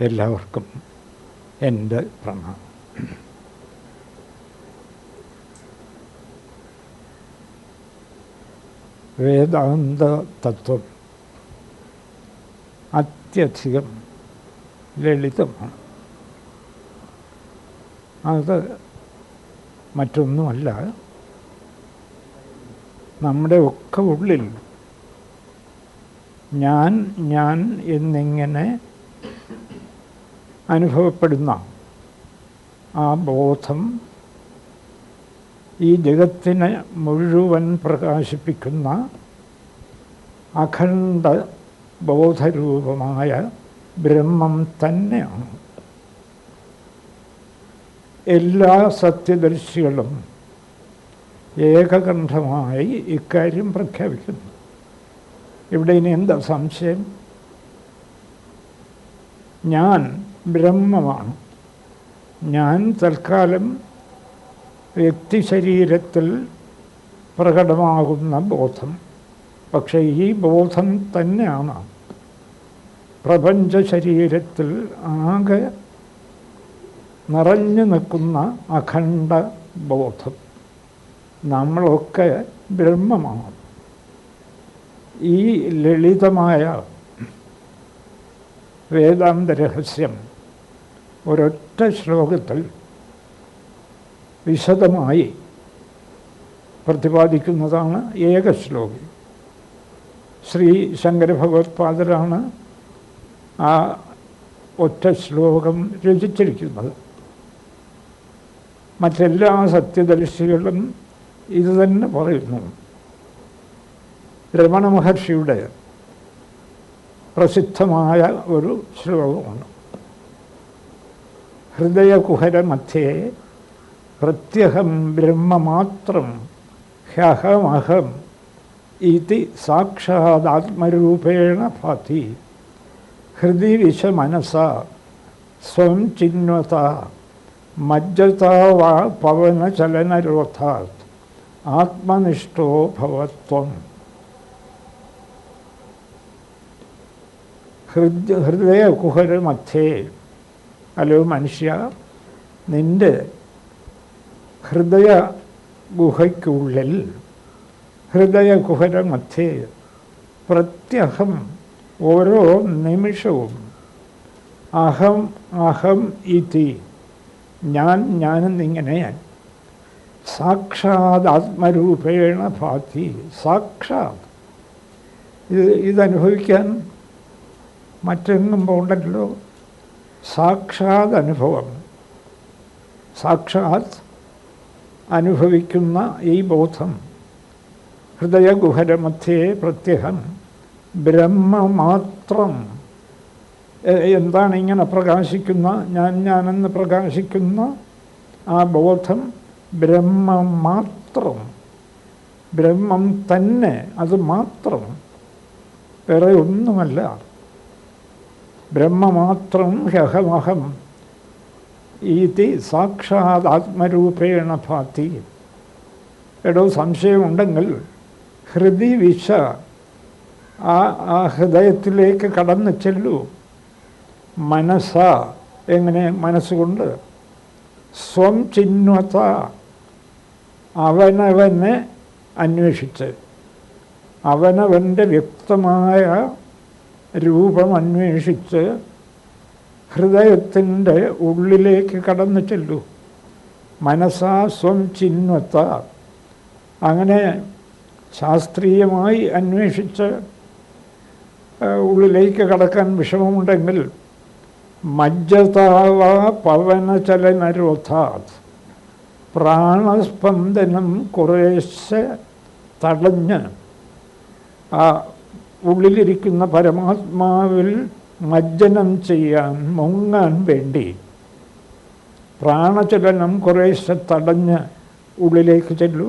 എല്ലാവർക്കും എൻ്റെ പ്രണാമം. വേദാന്ത തത്വം അത്യധികം ലളിതമാണ്. അത് മറ്റൊന്നുമല്ല, നമ്മുടെ ഒക്കെ ഉള്ളിൽ ഞാൻ എന്നിങ്ങനെ അനുഭവപ്പെടുന്ന ആ ബോധം ഈ ജഗത്തിനെ മുഴുവൻ പ്രകാശിപ്പിക്കുന്ന അഖണ്ഡ ബോധരൂപമായ ബ്രഹ്മം തന്നെയാണ്. എല്ലാ സത്യദർശികളും ഏകകണ്ഠമായി ഇക്കാര്യം പ്രഖ്യാപിക്കുന്നു. ഇവിടെ ഇനി എന്താ സംശയം? ഞാൻ ബ്രഹ്മമാണ്. ഞാൻ തൽക്കാലം വ്യക്തിശരീരത്തിൽ പ്രകടമാകുന്ന ബോധം. പക്ഷേ ഈ ബോധം തന്നെയാണ് പ്രപഞ്ച ശരീരത്തിൽ ആകെ നിറഞ്ഞു നിൽക്കുന്ന അഖണ്ഡ ബോധം. നമ്മളൊക്കെ ബ്രഹ്മമാണ്. ഈ ലളിതമായ വേദാന്ത രഹസ്യം ഒരൊറ്റ ശ്ലോകത്തിൽ വിശദമായി പ്രതിപാദിക്കുന്നതാണ് ഏകശ്ലോകി. ശ്രീ ശങ്കര ഭഗവത്പാദരാണ് ആ ഒറ്റ ശ്ലോകം രചിച്ചിരിക്കുന്നത്. മറ്റെല്ലാ സത്യദർശികളും ഇത് തന്നെ പറയുന്നു. രമണ മഹർഷിയുടെ പ്രസിദ്ധമായ ഒരു ശ്ലോകമാണ്. ഹൃദയകുഹരമധ്യേ പ്രത്യഹം ബ്രഹ്മമാത്രം ഹ്യഹമഹം ഇതി സാക്ഷാദാത്മരൂപേണ ഭാതി ഹൃദി വിശമനസാ സ്വം ചിന്വത മജ്ജതാ വാ പവനചലനരോധാത് ആത്മനിഷ്ഠോ ഭവത്വം. ഹൃദയകുഹരമധ്യേ, അല്ലോ മനുഷ്യ, നിൻ്റെ ഹൃദയ ഗുഹയ്ക്കുള്ളിൽ, ഹൃദയകുഹരമധ്യേ പ്രത്യഹം, ഓരോ നിമിഷവും, അഹം അഹം ഇതി, ഞാനെന്നിങ്ങനെ സാക്ഷാത് ആത്മരൂപേണ ഭാതി. സാക്ഷാത് ഇതനുഭവിക്കാൻ മറ്റെങ്ങും പോകണ്ടല്ലോ. സാക്ഷാത് അനുഭവം, സാക്ഷാത് അനുഭവിക്കുന്ന ഈ ബോധം ഹൃദയകുഹരമധ്യേ പ്രത്യഹം ബ്രഹ്മമാത്രം. എന്താണ് ഇങ്ങനെ പ്രകാശിക്കുന്ന ഞാനെന്ന് പ്രകാശിക്കുന്ന ആ ബോധം ബ്രഹ്മം മാത്രം, ബ്രഹ്മം തന്നെ, അത് മാത്രം, വേറെ ഒന്നുമല്ല. ബ്രഹ്മമാത്രം ഹ്യഹമഹം ഇതി സാക്ഷാത് ആത്മരൂപേണ ഭാതി. എടോ, സംശയമുണ്ടെങ്കിൽ ഹൃദി വിശ, ആ ഹൃദയത്തിലേക്ക് കടന്നു ചെല്ലൂ. മനസ്സ, എങ്ങനെ? മനസ്സുകൊണ്ട്. സ്വം ചിന്വത, അവനവനെ അന്വേഷിച്ച്, അവനവൻ്റെ വ്യക്തമായ രൂപം അന്വേഷിച്ച് ഹൃദയത്തിൻ്റെ ഉള്ളിലേക്ക് കടന്നു ചെല്ലൂ. മനസ്സാ സ്വം ചിന്വത. അങ്ങനെ ശാസ്ത്രീയമായി അന്വേഷിച്ച് ഉള്ളിലേക്ക് കടക്കാൻ വിഷമമുണ്ടെങ്കിൽ മജ്ജതാവ പവനചലനരോധാത്, പ്രാണസ്പന്ദനം കുറേശ്ശെ തടഞ്ഞ് ആ ഉള്ളിലിരിക്കുന്ന പരമാത്മാവിൽ മജ്ജനം ചെയ്യാൻ, മുങ്ങാൻ വേണ്ടി പ്രാണചലനം കുറേശ്ശെ തടഞ്ഞ് ഉള്ളിലേക്ക് ചെല്ലൂ.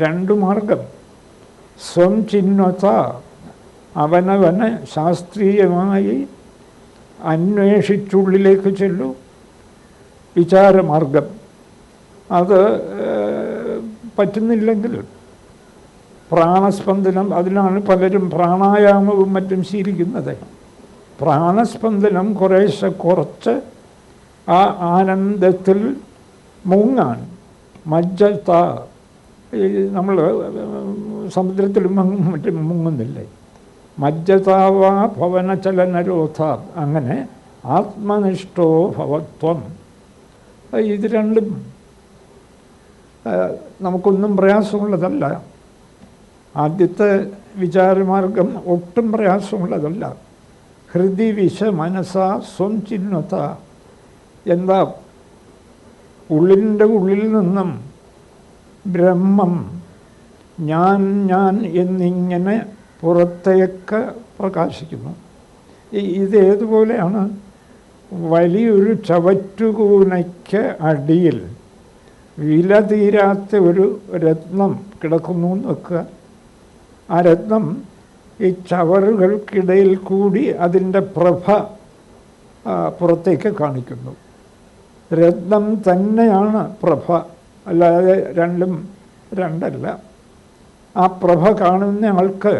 രണ്ടു മാർഗം. സ്വം ചിന്വത, അവനവനെ ശാസ്ത്രീയമായി അന്വേഷിച്ചുള്ളിലേക്ക് ചെല്ലൂ. വിചാരമാർഗം, അത് പറ്റുന്നില്ലെങ്കിൽ പ്രാണസ്പന്ദനം, അതിനാണ് പലരും പ്രാണായാമവും മറ്റും ശീലിക്കുന്നത്. പ്രാണസ്പന്ദനം കുറേശ്ശെ കുറച്ച് ആ ആനന്ദത്തിൽ മുങ്ങാൻ. മജ്ജത, നമ്മൾ സമുദ്രത്തിൽ മറ്റും മുങ്ങുന്നില്ലേ, മജ്ജതാവാ ഭവനചലനരോധ, അങ്ങനെ ആത്മനിഷ്ഠോ ഭവത്വം. ഇത് രണ്ടും നമുക്കൊന്നും പ്രയാസമുള്ളതല്ല. ആദ്യത്തെ വിചാരമാർഗം ഒട്ടും പ്രയാസമുള്ളതല്ല. ഹൃദി വിശ മനസാ സ്വം ചിഹ്നത. എന്താ, ഉള്ളിൻ്റെ ഉള്ളിൽ നിന്നും ബ്രഹ്മം ഞാൻ ഞാൻ എന്നിങ്ങനെ പുറത്തേക്ക് പ്രകാശിക്കുന്നു. ഇതേതുപോലെയാണ് വലിയൊരു ചവറ്റുകൂനയ്ക്ക് അടിയിൽ വില തീരാത്ത ഒരു രത്നം കിടക്കുന്നു എന്ന് വെക്കുക. ആ രത്നം ഈ ചവറുകൾക്കിടയിൽ കൂടി അതിൻ്റെ പ്രഭ പുറത്തേക്ക് കാണിക്കുന്നു. രത്നം തന്നെയാണ് പ്രഭ, അല്ലാതെ രണ്ടും രണ്ടല്ല. ആ പ്രഭ കാണുന്ന ആൾക്ക്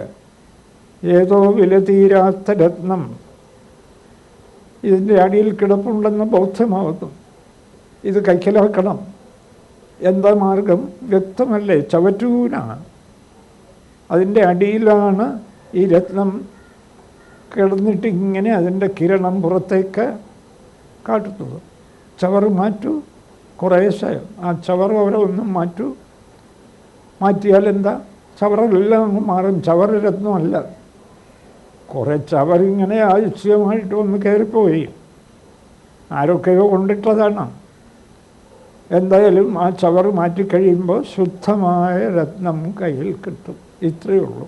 ഏതോ വില തീരാത്ത രത്നം ഇതിൻ്റെ അടിയിൽ കിടപ്പുണ്ടെന്ന് ബോധ്യമാവുന്നു. ഇത് കൈക്കലാക്കണം. എന്താ മാർഗം? വ്യക്തമല്ലേ, ചവറ്റൂനാണ്. അതിൻ്റെ അടിയിലാണ് ഈ രത്നം കിടന്നിട്ട് ഇങ്ങനെ അതിൻ്റെ കിരണം പുറത്തേക്ക് കാട്ടുന്നത്. ചവറ് മാറ്റൂ, കുറേശ്ശെ ആ ചവറ് ഓരോന്നും മാറ്റൂ. മാറ്റിയാൽ എന്താ, ചവറെല്ലാം അങ്ങ് മാറും. ചവറ് രത്നമല്ല, കുറേ ചവറിങ്ങനെ ആവശ്യമായിട്ട് ഒന്ന് കയറിപ്പോയി, ആരൊക്കെയോ കൊണ്ടിട്ടതാണ്. എന്തായാലും ആ ചവറ് മാറ്റിക്കഴിയുമ്പോൾ ശുദ്ധമായ രത്നം കയ്യിൽ കിട്ടും. ഇത്രയേ ഉള്ളൂ.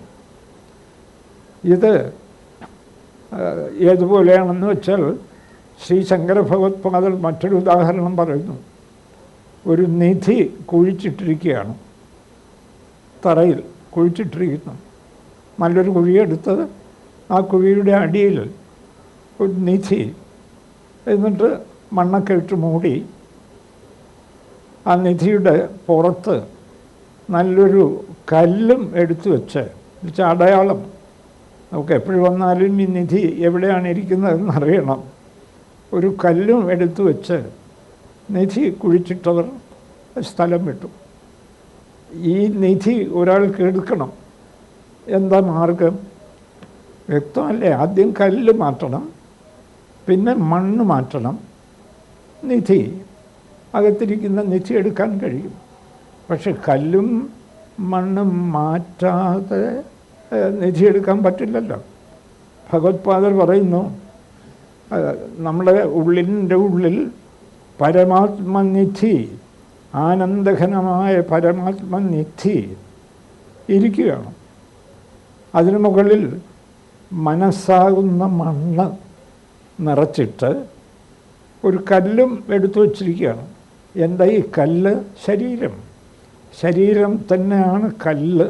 ഇത് ഏതുപോലെയാണെന്ന് വെച്ചാൽ ശ്രീ ശങ്കര ഭഗവത്പാദർ മറ്റൊരു ഉദാഹരണം പറയുന്നു. ഒരു നിധി കുഴിച്ചിട്ടിരിക്കുകയാണ്, തറയിൽ കുഴിച്ചിട്ടിരിക്കുന്നു. നല്ലൊരു കുഴിയെടുത്ത് ആ കുഴിയുടെ അടിയിൽ ഒരു നിധി, എന്നിട്ട് മണ്ണൊക്കെ ഇട്ട് മൂടി ആ നിധിയുടെ പുറത്ത് നല്ലൊരു കല്ലും എടുത്തു വെച്ച്, എന്നുവെച്ചാൽ അടയാളം. നമുക്ക് എപ്പോഴും വന്നാലും ഈ നിധി എവിടെയാണ് ഇരിക്കുന്നതെന്ന് അറിയണം. ഒരു കല്ലും എടുത്തു വെച്ച് നിധി കുഴിച്ചിട്ടവർ സ്ഥലം വിട്ടു. ഈ നിധി ഒരാൾക്ക് എടുക്കണം. എന്താ മാർഗം? വ്യക്തമല്ലേ? ആദ്യം കല്ല് മാറ്റണം, പിന്നെ മണ്ണ് മാറ്റണം. നിധി, അകത്തിരിക്കുന്ന നിധി എടുക്കാൻ കഴിയും. പക്ഷെ കല്ലും മണ്ണും മാറ്റാതെ നിധി എടുക്കാൻ പറ്റില്ലല്ലോ. ഭഗവത്പാദർ പറയുന്നു, നമ്മുടെ ഉള്ളിൻ്റെ ഉള്ളിൽ പരമാത്മനിധി, ആനന്ദഘനമായ പരമാത്മനിധി ഇരിക്കുകയാണ്. അതിനു മുകളിൽ മനസ്സാകുന്ന മണ്ണ് നിറച്ചിട്ട് ഒരു കല്ലും എടുത്തു വച്ചിരിക്കുകയാണ്. എന്താ ഈ കല്ല്? ശരീരം. ശരീരം തന്നെയാണ് കല്ല്.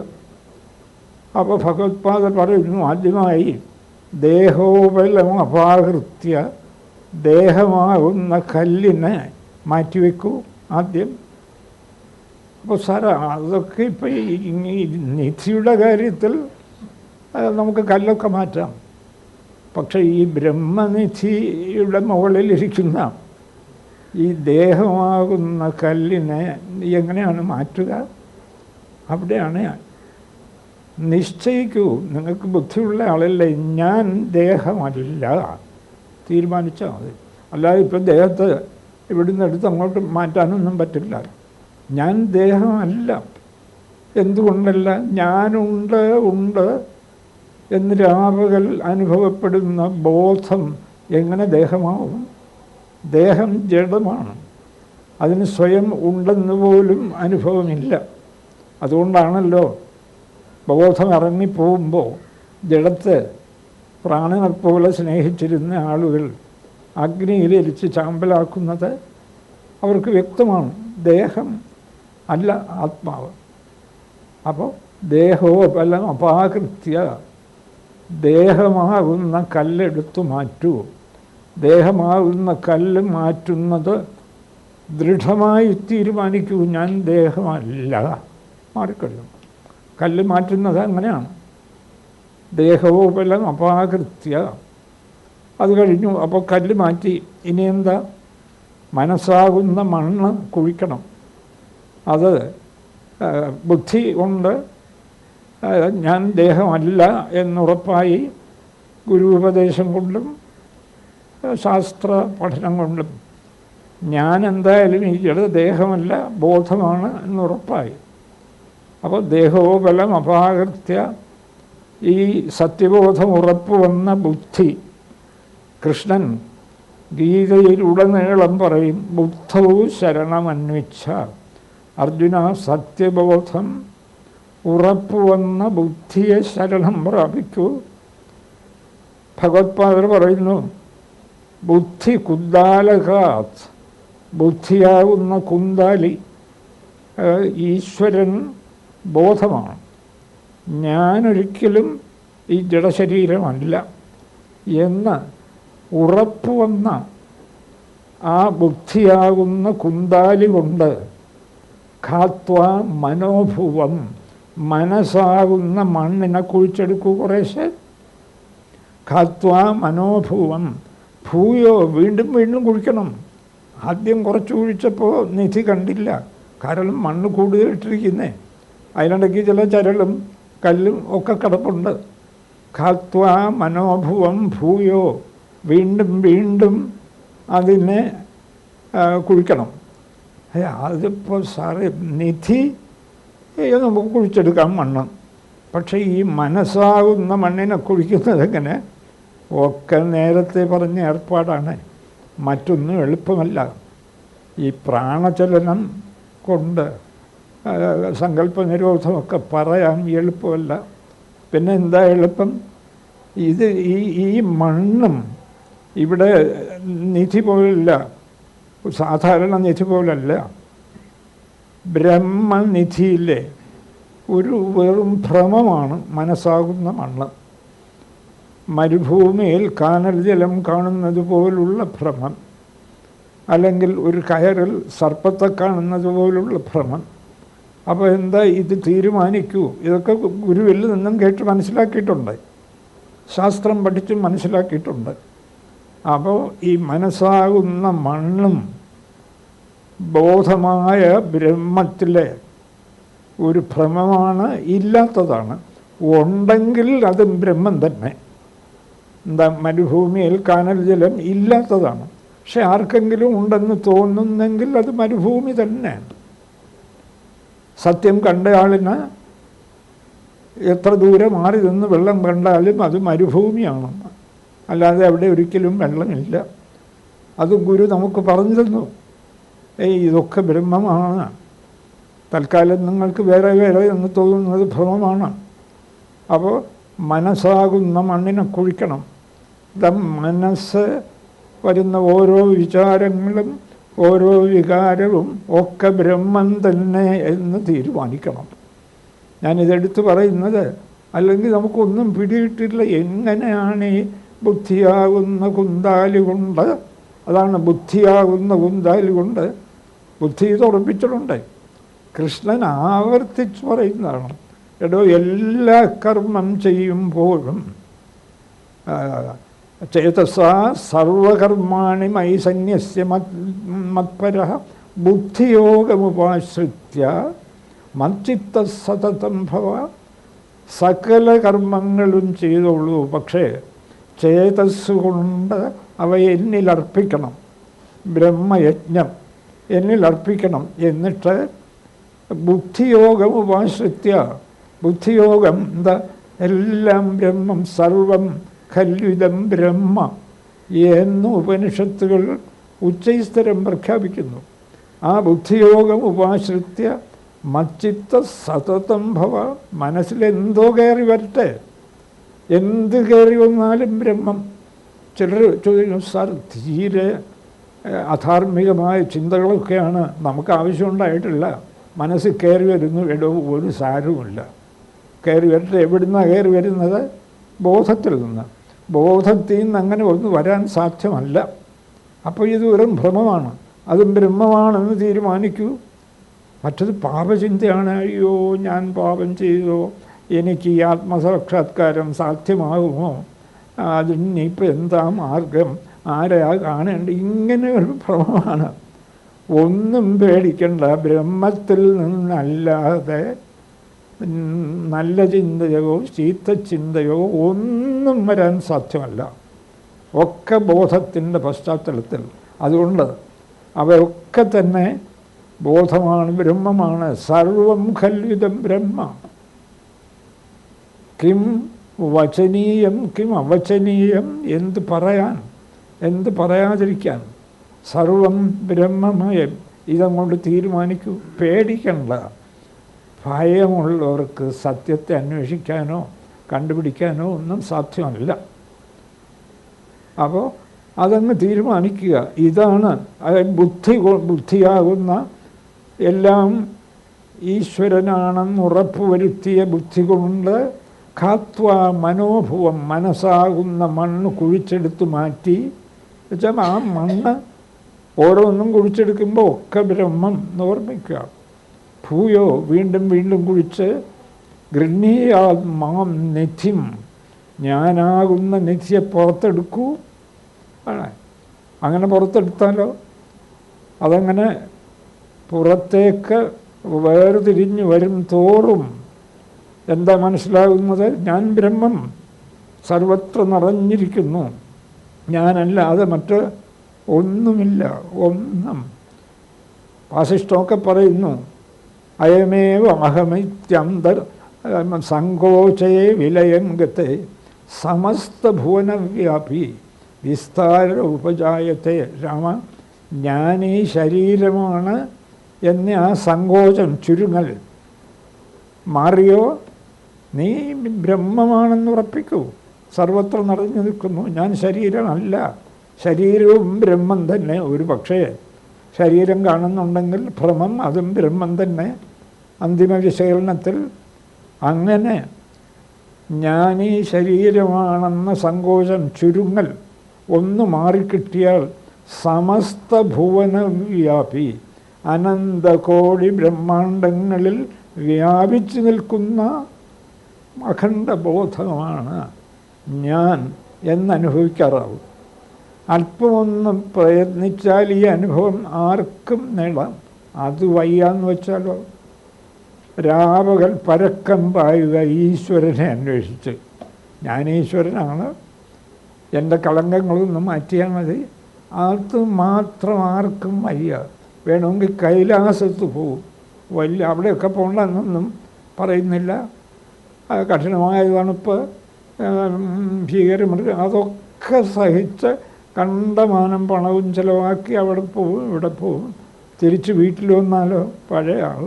അപ്പോൾ ഭഗവത്പാദർ പറയുന്നു, ആദ്യമായി ദേഹോബലം അപാകൃത്യ, ദേഹമാകുന്ന കല്ലിനെ മാറ്റിവെക്കൂ ആദ്യം. അപ്പോൾ സാറ് അതൊക്കെ ഇപ്പം ഈ നിധിയുടെ കാര്യത്തിൽ നമുക്ക് കല്ലൊക്കെ മാറ്റാം. പക്ഷേ ഈ ബ്രഹ്മനിധിയുടെ മുകളിലിരിക്കുന്ന ഈ ദേഹമാകുന്ന കല്ലിനെ എങ്ങനെയാണ് മാറ്റുക? അവിടെയാണ് നിശ്ചയിക്കൂ. നിങ്ങൾക്ക് ബുദ്ധിയുള്ള ആളല്ലേ, ഞാൻ ദേഹമല്ല, തീരുമാനിച്ചാൽ മതി. അല്ലാതെ ഇപ്പം ദേഹത്ത് ഇവിടുന്ന് എടുത്ത് അങ്ങോട്ട് മാറ്റാനൊന്നും പറ്റില്ല. ഞാൻ ദേഹമല്ല. എന്തുകൊണ്ടല്ല? ഞാനുണ്ട് ഉണ്ട് എന്ന് രാപകൽ അനുഭവപ്പെടുന്ന ബോധം എങ്ങനെ ദേഹമാവും? ദേഹം ജഡമാണ്, അതിന് സ്വയം ഉണ്ടെന്ന് പോലും അനുഭവമില്ല. അതുകൊണ്ടാണല്ലോ ബോധം ഇറങ്ങിപ്പോകുമ്പോൾ ജഡത്തെ പ്രാണനെ പോലെ സ്നേഹിച്ചിരുന്ന ആളുകൾ അഗ്നിയിലെരിച്ച് ചാമ്പലാക്കുന്നത് അവർക്ക് വ്യക്തമാണ്. ദേഹം അല്ല ആത്മാവ്. അപ്പോൾ ദേഹോബലം അപാകൃത്യ, ദേഹമാകുന്ന കല്ലെടുത്തു മാറ്റൂ. ദേഹമാകുന്ന കല്ല് മാറ്റുന്നത് ദൃഢമായി തീരുമാനിക്കൂ, ഞാൻ ദേഹമല്ല. മാറിക്കഴിയും. കല്ല് മാറ്റുന്നത് അങ്ങനെയാണ്. ദേഹോബലം അപാകൃത്യ, അത് കഴിഞ്ഞു. അപ്പോൾ കല്ല് മാറ്റി. ഇനി എന്താ? മനസ്സാകുന്ന മണ്ണ് കുഴിക്കണം. അത് ബുദ്ധി കൊണ്ട് ഞാൻ ദേഹമല്ല എന്നുറപ്പായി ഗുരുപദേശം കൊണ്ടും ശാസ്ത്ര പഠനം കൊണ്ടും ഞാൻ എന്തായാലും ഈ ദേഹമല്ല, ബോധമാണ് എന്നുറപ്പായി. അപ്പോൾ ദേഹോബലം അപാകൃത്യ ഈ സത്യബോധം ഉറപ്പ് വന്ന ബുദ്ധി, കൃഷ്ണൻ ഗീതയിലുടനീളം പറയും, ബുദ്ധൗ ശരണമന്വിച്ഛ. അർജുന, സത്യബോധം ഉറപ്പ് വന്ന ബുദ്ധിയെ ശരണം പ്രാപിക്കൂ. ഭഗവത്പാദർ പറയുന്നു, ബുദ്ധി കുന്ദാലകാത്, ബുദ്ധിയാകുന്ന കുന്ദാലി ഈശ്വരൻ ബോധമാണ്. ഞാനൊരിക്കലും ഈ ജഡശരീരമല്ല എന്ന് ഉറപ്പ് വന്ന ആ ബുദ്ധിയാകുന്ന കുന്ദാലി കൊണ്ട് ഖാത്വ മനോഭുവം, മനസ്സാകുന്ന മണ്ണിനെ കുഴിച്ചെടുക്കൂ കുറേശ്ശെ. ഖാത്വ മനോഭുവം, ഭൂയോ, വീണ്ടും വീണ്ടും കുഴിക്കണം. ആദ്യം കുറച്ച് കുഴിച്ചപ്പോൾ നിധി കണ്ടില്ല, കാരണം മണ്ണ് കൂടുതലിട്ടിരിക്കുന്നേ. അതിനിടയ്ക്ക് ചില ചരലും കല്ലും ഒക്കെ കിടപ്പുണ്ട്. ഖാത്വ മനോഭുവം ഭൂയോ, വീണ്ടും വീണ്ടും അതിനെ കുഴിക്കണം. അതിപ്പോൾ സാറേ നിധി നമുക്ക് കുഴിച്ചെടുക്കാം മണ്ണ്, പക്ഷേ ഈ മനസ്സാകുന്ന മണ്ണിനെ കുഴിക്കുന്നത് എങ്ങനെ? ഒക്കെ നേരത്തെ പറഞ്ഞ ഏർപ്പാടാണ്, മറ്റൊന്നും എളുപ്പമല്ല. ഈ പ്രാണചലനം കൊണ്ട് സങ്കല്പനിരോധമൊക്കെ പറയാൻ എളുപ്പമല്ല. പിന്നെ എന്താ എളുപ്പം? ഇത് ഈ മണ്ണും ഇവിടെ നിധി പോലല്ല, സാധാരണ നിധി പോലല്ല. ബ്രഹ്മനിധിയിലെ ഒരു വെറും ഭ്രമമാണ് മനസ്സാകുന്ന മണ്ണ്. മരുഭൂമിയിൽ കാനൽ ജലം കാണുന്നത് പോലുള്ള ഭ്രമം, അല്ലെങ്കിൽ ഒരു കയറിൽ സർപ്പത്തെ കാണുന്നത് പോലുള്ള ഭ്രമം. അപ്പോൾ എന്താ? ഇത് തീരുമാനിക്കൂ. ഇതൊക്കെ ഗുരുവിൽ നിന്നും കേട്ട് മനസ്സിലാക്കിയിട്ടുണ്ട്, ശാസ്ത്രം പഠിച്ച് മനസ്സിലാക്കിയിട്ടുണ്ട്. അപ്പോൾ ഈ മനസ്സാകുന്ന മണ്ണും ബോധമായ ബ്രഹ്മത്തിലെ ഒരു ഭ്രമമാണ്, ഇല്ലാത്തതാണ്. ഉണ്ടെങ്കിൽ അതും ബ്രഹ്മം തന്നെ. എന്താ? മരുഭൂമിയിൽ കാനൽ ജലം ഇല്ലാത്തതാണ്. പക്ഷെ ആർക്കെങ്കിലും ഉണ്ടെന്ന് തോന്നുന്നെങ്കിൽ അത് മരുഭൂമി തന്നെയാണ്. സത്യം കണ്ടയാളിന് എത്ര ദൂരെ മാറി നിന്ന് വെള്ളം കണ്ടാലും അത് മരുഭൂമിയാണ്, അല്ലാതെ അവിടെ ഒരിക്കലും വെള്ളമില്ല. അത് ഗുരു നമുക്ക് പറഞ്ഞു തന്നു. ഇതൊക്കെ ബ്രഹ്മമാണ്, തൽക്കാലം നിങ്ങൾക്ക് വേറെ വേറെ എന്ന് തോന്നുന്നത് ഭ്രമമാണ്. അപ്പോൾ മനസ്സാകുന്ന മണ്ണിനെ കുഴിക്കണം. മനസ്സ് വരുന്ന ഓരോ വിചാരങ്ങളും ഓരോ വികാരവും ഒക്കെ ബ്രഹ്മം തന്നെ എന്ന് തീരുമാനിക്കണം. ഞാനിതെടുത്ത് പറയുന്നത്, അല്ലെങ്കിൽ നമുക്കൊന്നും പിടിയിട്ടില്ല. എങ്ങനെയാണ് ഈ ബുദ്ധിയാകുന്ന കുന്താലി കൊണ്ട്, അതാണ് ബുദ്ധിയാകുന്ന കുന്താലി കൊണ്ട് ബുദ്ധി തുറപ്പിച്ചിട്ടുണ്ട്. കൃഷ്ണൻ ആവർത്തിച്ച് പറയുന്നതാണ്, എടോ എല്ലാ കർമ്മം ചെയ്യുമ്പോഴും ചേതസാ സർവകർമാണി മയി സന്യസ്യ മത്പരഃ ബുദ്ധിയോഗമുപാശ്രിത്യ മച്ചിത്ത സതതം ഭവ. സകല കർമ്മങ്ങളും ചെയ്തോളൂ, പക്ഷേ ചേതസ്സുകൊണ്ട് അവ എന്നിലർപ്പിക്കണം, ബ്രഹ്മയജ്ഞം എന്നിലർപ്പിക്കണം. എന്നിട്ട് ബുദ്ധിയോഗം ഉപാശ്രിത്യ, ബുദ്ധിയോഗം എന്താ? എല്ലാം ബ്രഹ്മം, സർവം ഖല്വിദം ബ്രഹ്മ എന്ന് ഉപനിഷത്തുകൾ ഉച്ചൈസ്തരം പ്രഖ്യാപിക്കുന്നു. ആ ബുദ്ധിയോഗം ഉപാശ്രിത്യ മച്ചിത്ത സതതം ഭവ. മനസ്സിലെന്തോ കയറി വരട്ടെ, എന്ത് കയറി വന്നാലും ബ്രഹ്മം. ചിലർ ചോദിക്കുന്നു, സാർ തീരെ അധാർമികമായ ചിന്തകളൊക്കെയാണ് നമുക്ക് ആവശ്യമുണ്ടായിട്ടില്ല, മനസ്സിൽ കയറി വരുന്നു. എടോ, ഒരു സാരവുമില്ല, കയറി വരട്ടെ. എവിടുന്നാണ് കയറി വരുന്നത്? ബോധത്തിൽ നിന്ന്. ബോധത്തിൽ നിന്ന് അങ്ങനെ ഒന്ന് വരാൻ സാധ്യമല്ല. അപ്പോൾ ഇത് വെറും ഭ്രമമാണ്, അതും ബ്രഹ്മമാണെന്ന് തീരുമാനിക്കൂ. മറ്റത് പാപചിന്തയാണ്. അയ്യോ, ഞാൻ പാപം ചെയ്തോ, എനിക്ക് ഈ ആത്മസാക്ഷാത്കാരം സാധ്യമാകുമോ, അതിനിപ്പോൾ എന്താ മാർഗം, ആരെയാ കാണേണ്ട, ഇങ്ങനെ ഒരു ഭ്രമമാണ്. ഒന്നും പേടിക്കണ്ട, ബ്രഹ്മത്തിൽ നിന്നല്ലാതെ നല്ല ചിന്തയോ ചീത്ത ചിന്തയോ ഒന്നും വരാൻ സാധ്യമല്ല. ഒക്കെ ബോധത്തിൻ്റെ പശ്ചാത്തലത്തിൽ. അതുകൊണ്ട് അവയൊക്കെ തന്നെ ബോധമാണ്, ബ്രഹ്മമാണ്. സർവം ഖല്വിദം ബ്രഹ്മ. കിം വചനീയം കിം അവചനീയം, എന്ത് പറയാൻ എന്ത് പറയാതിരിക്കാൻ, സർവം ബ്രഹ്മമയം. ഇതങ്ങോട്ട് തീരുമാനിക്കൂ. പേടിക്കണ്ട. ഭയമുള്ളവർക്ക് സത്യത്തെ അന്വേഷിക്കാനോ കണ്ടുപിടിക്കാനോ ഒന്നും സാധ്യമല്ല. അപ്പോൾ അതങ്ങ് തീരുമാനിക്കുക. ഇതാണ് ബുദ്ധിയാകുന്ന എല്ലാം ഈശ്വരനാണെന്ന് ഉറപ്പുവരുത്തിയ ബുദ്ധി കൊണ്ട് ഖാത്വ മനോഭുവം, മനസ്സാകുന്ന മണ്ണ് കുഴിച്ചെടുത്ത് മാറ്റി വെച്ചാൽ ആ മണ്ണ് ഓരോന്നും കുഴിച്ചെടുക്കുമ്പോൾ ഒക്കെ ബ്രഹ്മം എന്ന് ഓർമ്മിക്കുക. ഭൂയോ, വീണ്ടും വീണ്ടും കുഴിച്ച് ഗൃഹീയാ മാം നിധിം, ഞാനാകുന്ന നിധിയെ പുറത്തെടുക്കൂ. അങ്ങനെ പുറത്തെടുത്താലോ അതങ്ങനെ പുറത്തേക്ക് വേർതിരിഞ്ഞ് വരും തോറും എന്താ മനസ്സിലാകുന്നത്? ഞാൻ ബ്രഹ്മം സർവത്ര നിറഞ്ഞിരിക്കുന്നു, ഞാനല്ലാതെ മറ്റ് ഒന്നുമില്ല. ഒന്നും. വാസിഷ്ഠമൊക്കെ പറയുന്നു, അയമേവ അഹമിത്യന്തർ സങ്കോചേ വിലയം ഗത്തെ സമസ്തഭുവനവ്യാപി വിസ്താര ഉപജായത്തെ. രാമ, ഞാനീ ശരീരമാണ് എന്ന ആ സങ്കോചം, ചുരുങ്ങൽ മാറിയോ? നീ ബ്രഹ്മമാണെന്ന് ഉറപ്പിക്കൂ. സർവത്ര നിറഞ്ഞു നിൽക്കുന്നു. ഞാൻ ശരീരമല്ല, ശരീരവും ബ്രഹ്മം തന്നെ. ഒരു പക്ഷേ ശരീരം കാണുന്നുണ്ടെങ്കിൽ ഭ്രമം, അതും ബ്രഹ്മം തന്നെ അന്തിമ വിശകലനത്തിൽ. അങ്ങനെ ഞാനീ ശരീരമാണെന്ന സങ്കോചം, ചുരുങ്ങൽ ഒന്ന് മാറിക്കിട്ടിയാൽ സമസ്ത ഭുവനവ്യാപി, അനന്തകോടി ബ്രഹ്മാണ്ടങ്ങളിൽ വ്യാപിച്ചു നിൽക്കുന്ന അഖണ്ഡബോധമാണ് ഞാൻ എന്നനുഭവിക്കാറാവും. അല്പമൊന്ന് പ്രയത്നിച്ചാൽ ഈ അനുഭവം ആർക്കും നേടാം. അത് വയ്യാന്ന് വെച്ചാലോ, രാപകൽ പരക്കം പായുക ഈശ്വരനെ അന്വേഷിച്ച്. ഞാൻ ഈശ്വരനാണ്, എൻ്റെ കളങ്കങ്ങളൊന്നും മാറ്റിയാൽ മതി. അത് മാത്രം ആർക്കും വയ്യ. വേണമെങ്കിൽ കൈലാസത്ത് പോവും. അവിടെയൊക്കെ പോകണമെന്നൊന്നും പറയുന്നില്ല. കഠിനമായ തണുപ്പ്, ഭീകരമൃഗം, അതൊക്കെ സഹിച്ച് കണ്ടമാനം പണവും ചിലവാക്കി അവിടെ പോവും, ഇവിടെ പോവും. തിരിച്ച് വീട്ടിൽ വന്നാലോ പഴയ ആൾ.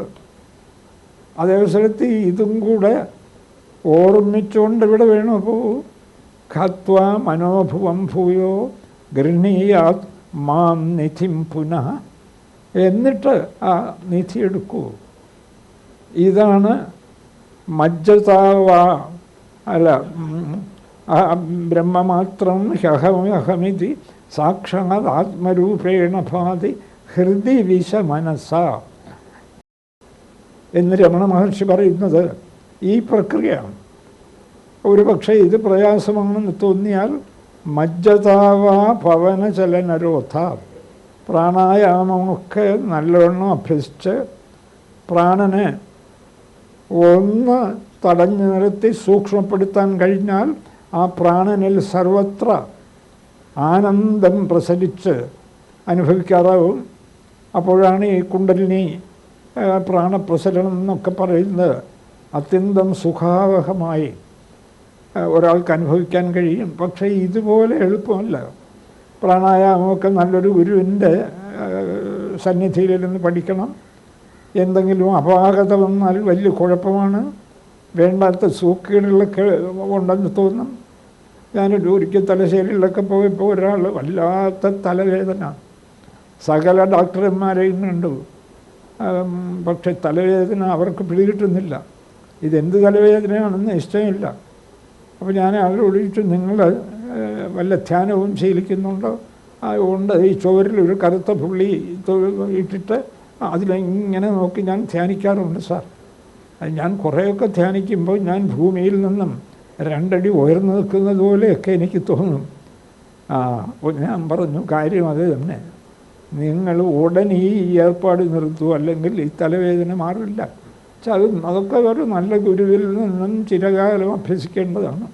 അതേവസരത്തിൽ ഇതും കൂടെ ഓർമ്മിച്ചുകൊണ്ട് ഇവിടെ വേണോ പോവും. ഖത്വ മനോഭുവം ഭൂയോ ഗൃഹീയാത് മാം നിധിം പുനഃ. എന്നിട്ട് ആ നിധി എടുക്കൂ. ഇതാണ് മജ്ജതാവ, അല്ല ബ്രഹ്മമാത്രം ഹ്യഹമിതി സാക്ഷാത് ആത്മരൂപേണ ഭാതി ഹൃദി വിശ മനസ്സ എന്ന് രമണ മഹർഷി പറയുന്നത് ഈ പ്രക്രിയയാണ്. ഒരു പക്ഷേ ഇത് പ്രയാസമാണെന്ന് തോന്നിയാൽ മജ്ജതാവ പവനചലനരോധ, പ്രാണായാമമൊക്കെ നല്ലവണ്ണം അഭ്യസിച്ച് പ്രാണനെ ഒന്ന് തടഞ്ഞു നിർത്തി സൂക്ഷ്മപ്പെടുത്താൻ കഴിഞ്ഞാൽ ആ പ്രാണനിൽ സർവത്ര ആനന്ദം പ്രസരിച്ച് അനുഭവിക്കാറാവും. അപ്പോഴാണ് ഈ കുണ്ടലിനി പ്രാണപ്രസരണം എന്നൊക്കെ പറയുന്നത് അത്യന്തം സുഖാവഹമായി ഒരാൾക്ക് അനുഭവിക്കാൻ കഴിയും. പക്ഷേ ഇതുപോലെ എളുപ്പമല്ല. പ്രാണായാമമൊക്കെ നല്ലൊരു ഗുരുവിൻ്റെ സന്നിധിയിലിരുന്ന് പഠിക്കണം. എന്തെങ്കിലും അപാകത വന്നാൽ വലിയ കുഴപ്പമാണ്. വേണ്ടാത്ത സൂക്കേടുകളൊക്കെ ഉണ്ടെന്ന് തോന്നും. ഒരിക്കൽ തലശ്ശേരിയിലൊക്കെ പോയപ്പോൾ ഒരാൾ വല്ലാത്ത തലവേദന, സകല ഡോക്ടർമാരെയും കണ്ടു. പക്ഷെ തലവേദന അവർക്ക് പിടികിട്ടുന്നില്ല. ഇതെന്ത് തലവേദനയാണെന്ന് നിശ്ചയമില്ല. അപ്പോൾ ഞാൻ ആളോട് ചോദിച്ചു, നിങ്ങൾ വല്ല ധ്യാനവും ശീലിക്കുന്നുണ്ടോ? ഉണ്ട്. ഈ ചുവരിലൊരു കറുത്ത പുള്ളി ഇട്ടിട്ട് അതിലിങ്ങനെ നോക്കി ഞാൻ ധ്യാനിക്കാറുണ്ട് സാർ. ഞാൻ കുറേയൊക്കെ ധ്യാനിക്കുമ്പോൾ ഞാൻ ഭൂമിയിൽ നിന്നും 2 അടി ഉയർന്നു നിൽക്കുന്നത് പോലെയൊക്കെ എനിക്ക് തോന്നും. അപ്പോൾ ഞാൻ പറഞ്ഞു, കാര്യം അത് തന്നെ, നിങ്ങൾ ഉടനെ ഈ ഏർപ്പാട് നിർത്തൂ, അല്ലെങ്കിൽ ഈ തലവേദന മാറില്ല. അതൊക്കെ ഒരു നല്ല ഗുരുവിൽ നിന്നും ചിരകാലം അഭ്യസിക്കേണ്ടതാണ്.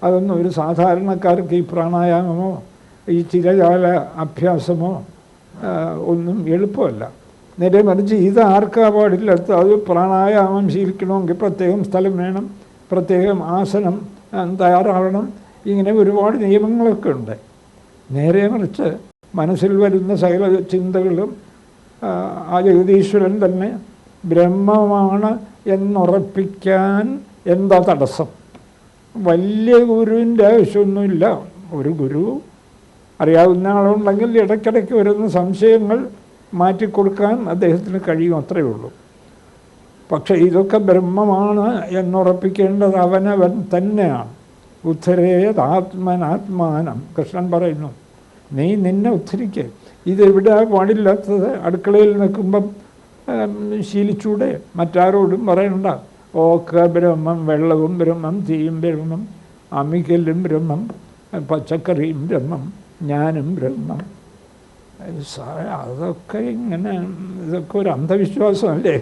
അതൊന്നും ഒരു സാധാരണക്കാർക്ക് ഈ പ്രാണായാമമോ ഈ ചിരകാല അഭ്യാസമോ ഒന്നും എളുപ്പമല്ല. നേരെ മറിച്ച് ഇത് ആർക്കാ പാടില്ലാത്ത, അത് പ്രാണായാമം ശീലിക്കണമെങ്കിൽ പ്രത്യേകം സ്ഥലം വേണം, പ്രത്യേകം ആസനം തയ്യാറാവണം, ഇങ്ങനെ ഒരുപാട് നിയമങ്ങളൊക്കെ ഉണ്ട്. നേരെ മറിച്ച് മനസ്സിൽ വരുന്ന സകല ചിന്തകളും ആ ജഗദീശ്വരൻ തന്നെ ബ്രഹ്മമാണ് എന്നുറപ്പിക്കാൻ എന്താ തടസ്സം? വലിയ ഗുരുവിൻ്റെ ആവശ്യമൊന്നുമില്ല. ഒരു ഗുരു അറിയാവുന്ന ആളുണ്ടെങ്കിൽ ഇടയ്ക്കിടയ്ക്ക് വരുന്ന സംശയങ്ങൾ മാറ്റിക്കൊടുക്കാൻ അദ്ദേഹത്തിന് കഴിയും, അത്രയേ ഉള്ളൂ. പക്ഷേ ഇതൊക്കെ ബ്രഹ്മമാണ് എന്നുറപ്പിക്കേണ്ടത് അവനവൻ തന്നെയാണ്. ഉദ്ധരേതാത്മനാത്മാനം കൃഷ്ണൻ പറയുന്നു. നീ നിന്നെ ഉദ്ധരിക്കുക. ഇതെവിടെ പാടില്ലാത്തത്? അടുക്കളയിൽ നിൽക്കുമ്പം ശീലിച്ചൂടെ? മറ്റാരോടും പറയണ്ട. ഒക്കെ ബ്രഹ്മം, വെള്ളവും ബ്രഹ്മം, തീയും ബ്രഹ്മം, അമിക്കലും ബ്രഹ്മം, പച്ചക്കറിയും ബ്രഹ്മം, ഞാനും ബ്രഹ്മം. അതൊക്കെ ഇങ്ങനെ, ഇതൊക്കെ ഒരു അന്ധവിശ്വാസമല്ലേ?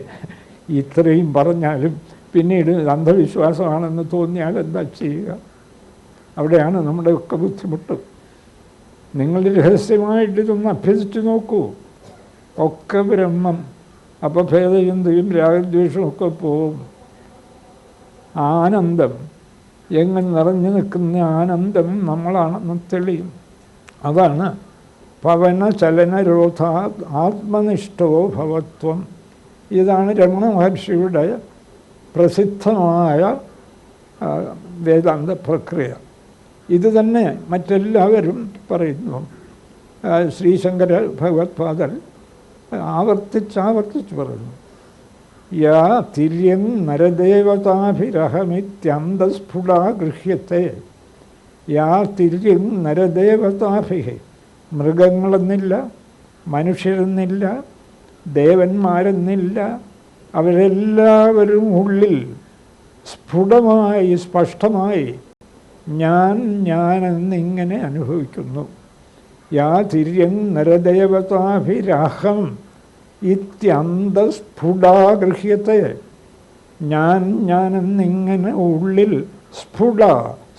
ഇത്രയും പറഞ്ഞാലും പിന്നീട് അന്ധവിശ്വാസമാണെന്ന് തോന്നിയാൽ എന്താ ചെയ്യുക? അവിടെയാണ് നമ്മുടെ ഒക്കെ ബുദ്ധിമുട്ട്. നിങ്ങൾ രഹസ്യമായിട്ട് ഇതൊന്ന് അഭ്യസിച്ച് നോക്കൂ. ഒക്കെ ബ്രഹ്മം. അപ്പോൾ ഭേദചിന്തയും രാഗദ്വേഷവും ഒക്കെ പോവും. ആനന്ദം, എങ്ങനെ നിറഞ്ഞു നിൽക്കുന്ന ആനന്ദം നമ്മളാണെന്ന് തെളിയും. അതാണ് പവന ചലനരോധ ആത്മനിഷ്ഠോ ഭവത്വം. ഇതാണ് രമണ മഹർഷിയുടെ പ്രസിദ്ധമായ വേദാന്ത പ്രക്രിയ. ഇത് തന്നെ മറ്റെല്ലാവരും പറയുന്നു. ശ്രീശങ്കര ഭഗവത്പാദർ ആവർത്തിച്ച് പറയുന്നു. യാ തിര്യം നരദേവതാഭിരഹമിത്യന്തസ്ഫുടാ ഗൃഹ്യത്തെ. യാ തിര്യം നരദേവതാഭി. മൃഗങ്ങളെന്നില്ല, മനുഷ്യരെന്നില്ല, ദേവന്മാരെന്നില്ല. അവരെല്ലാവരും ഉള്ളിൽ സ്ഫുടമായി സ്പഷ്ടമായി ഞാനെന്നിങ്ങനെ അനുഭവിക്കുന്നു. യാ തിര്യം നരദേവതാഭിരഹം ഇത്യന്തസ്ഫുടാ ഗൃഹ്യത്തെ. ഞാനെന്നിങ്ങനെ ഉള്ളിൽ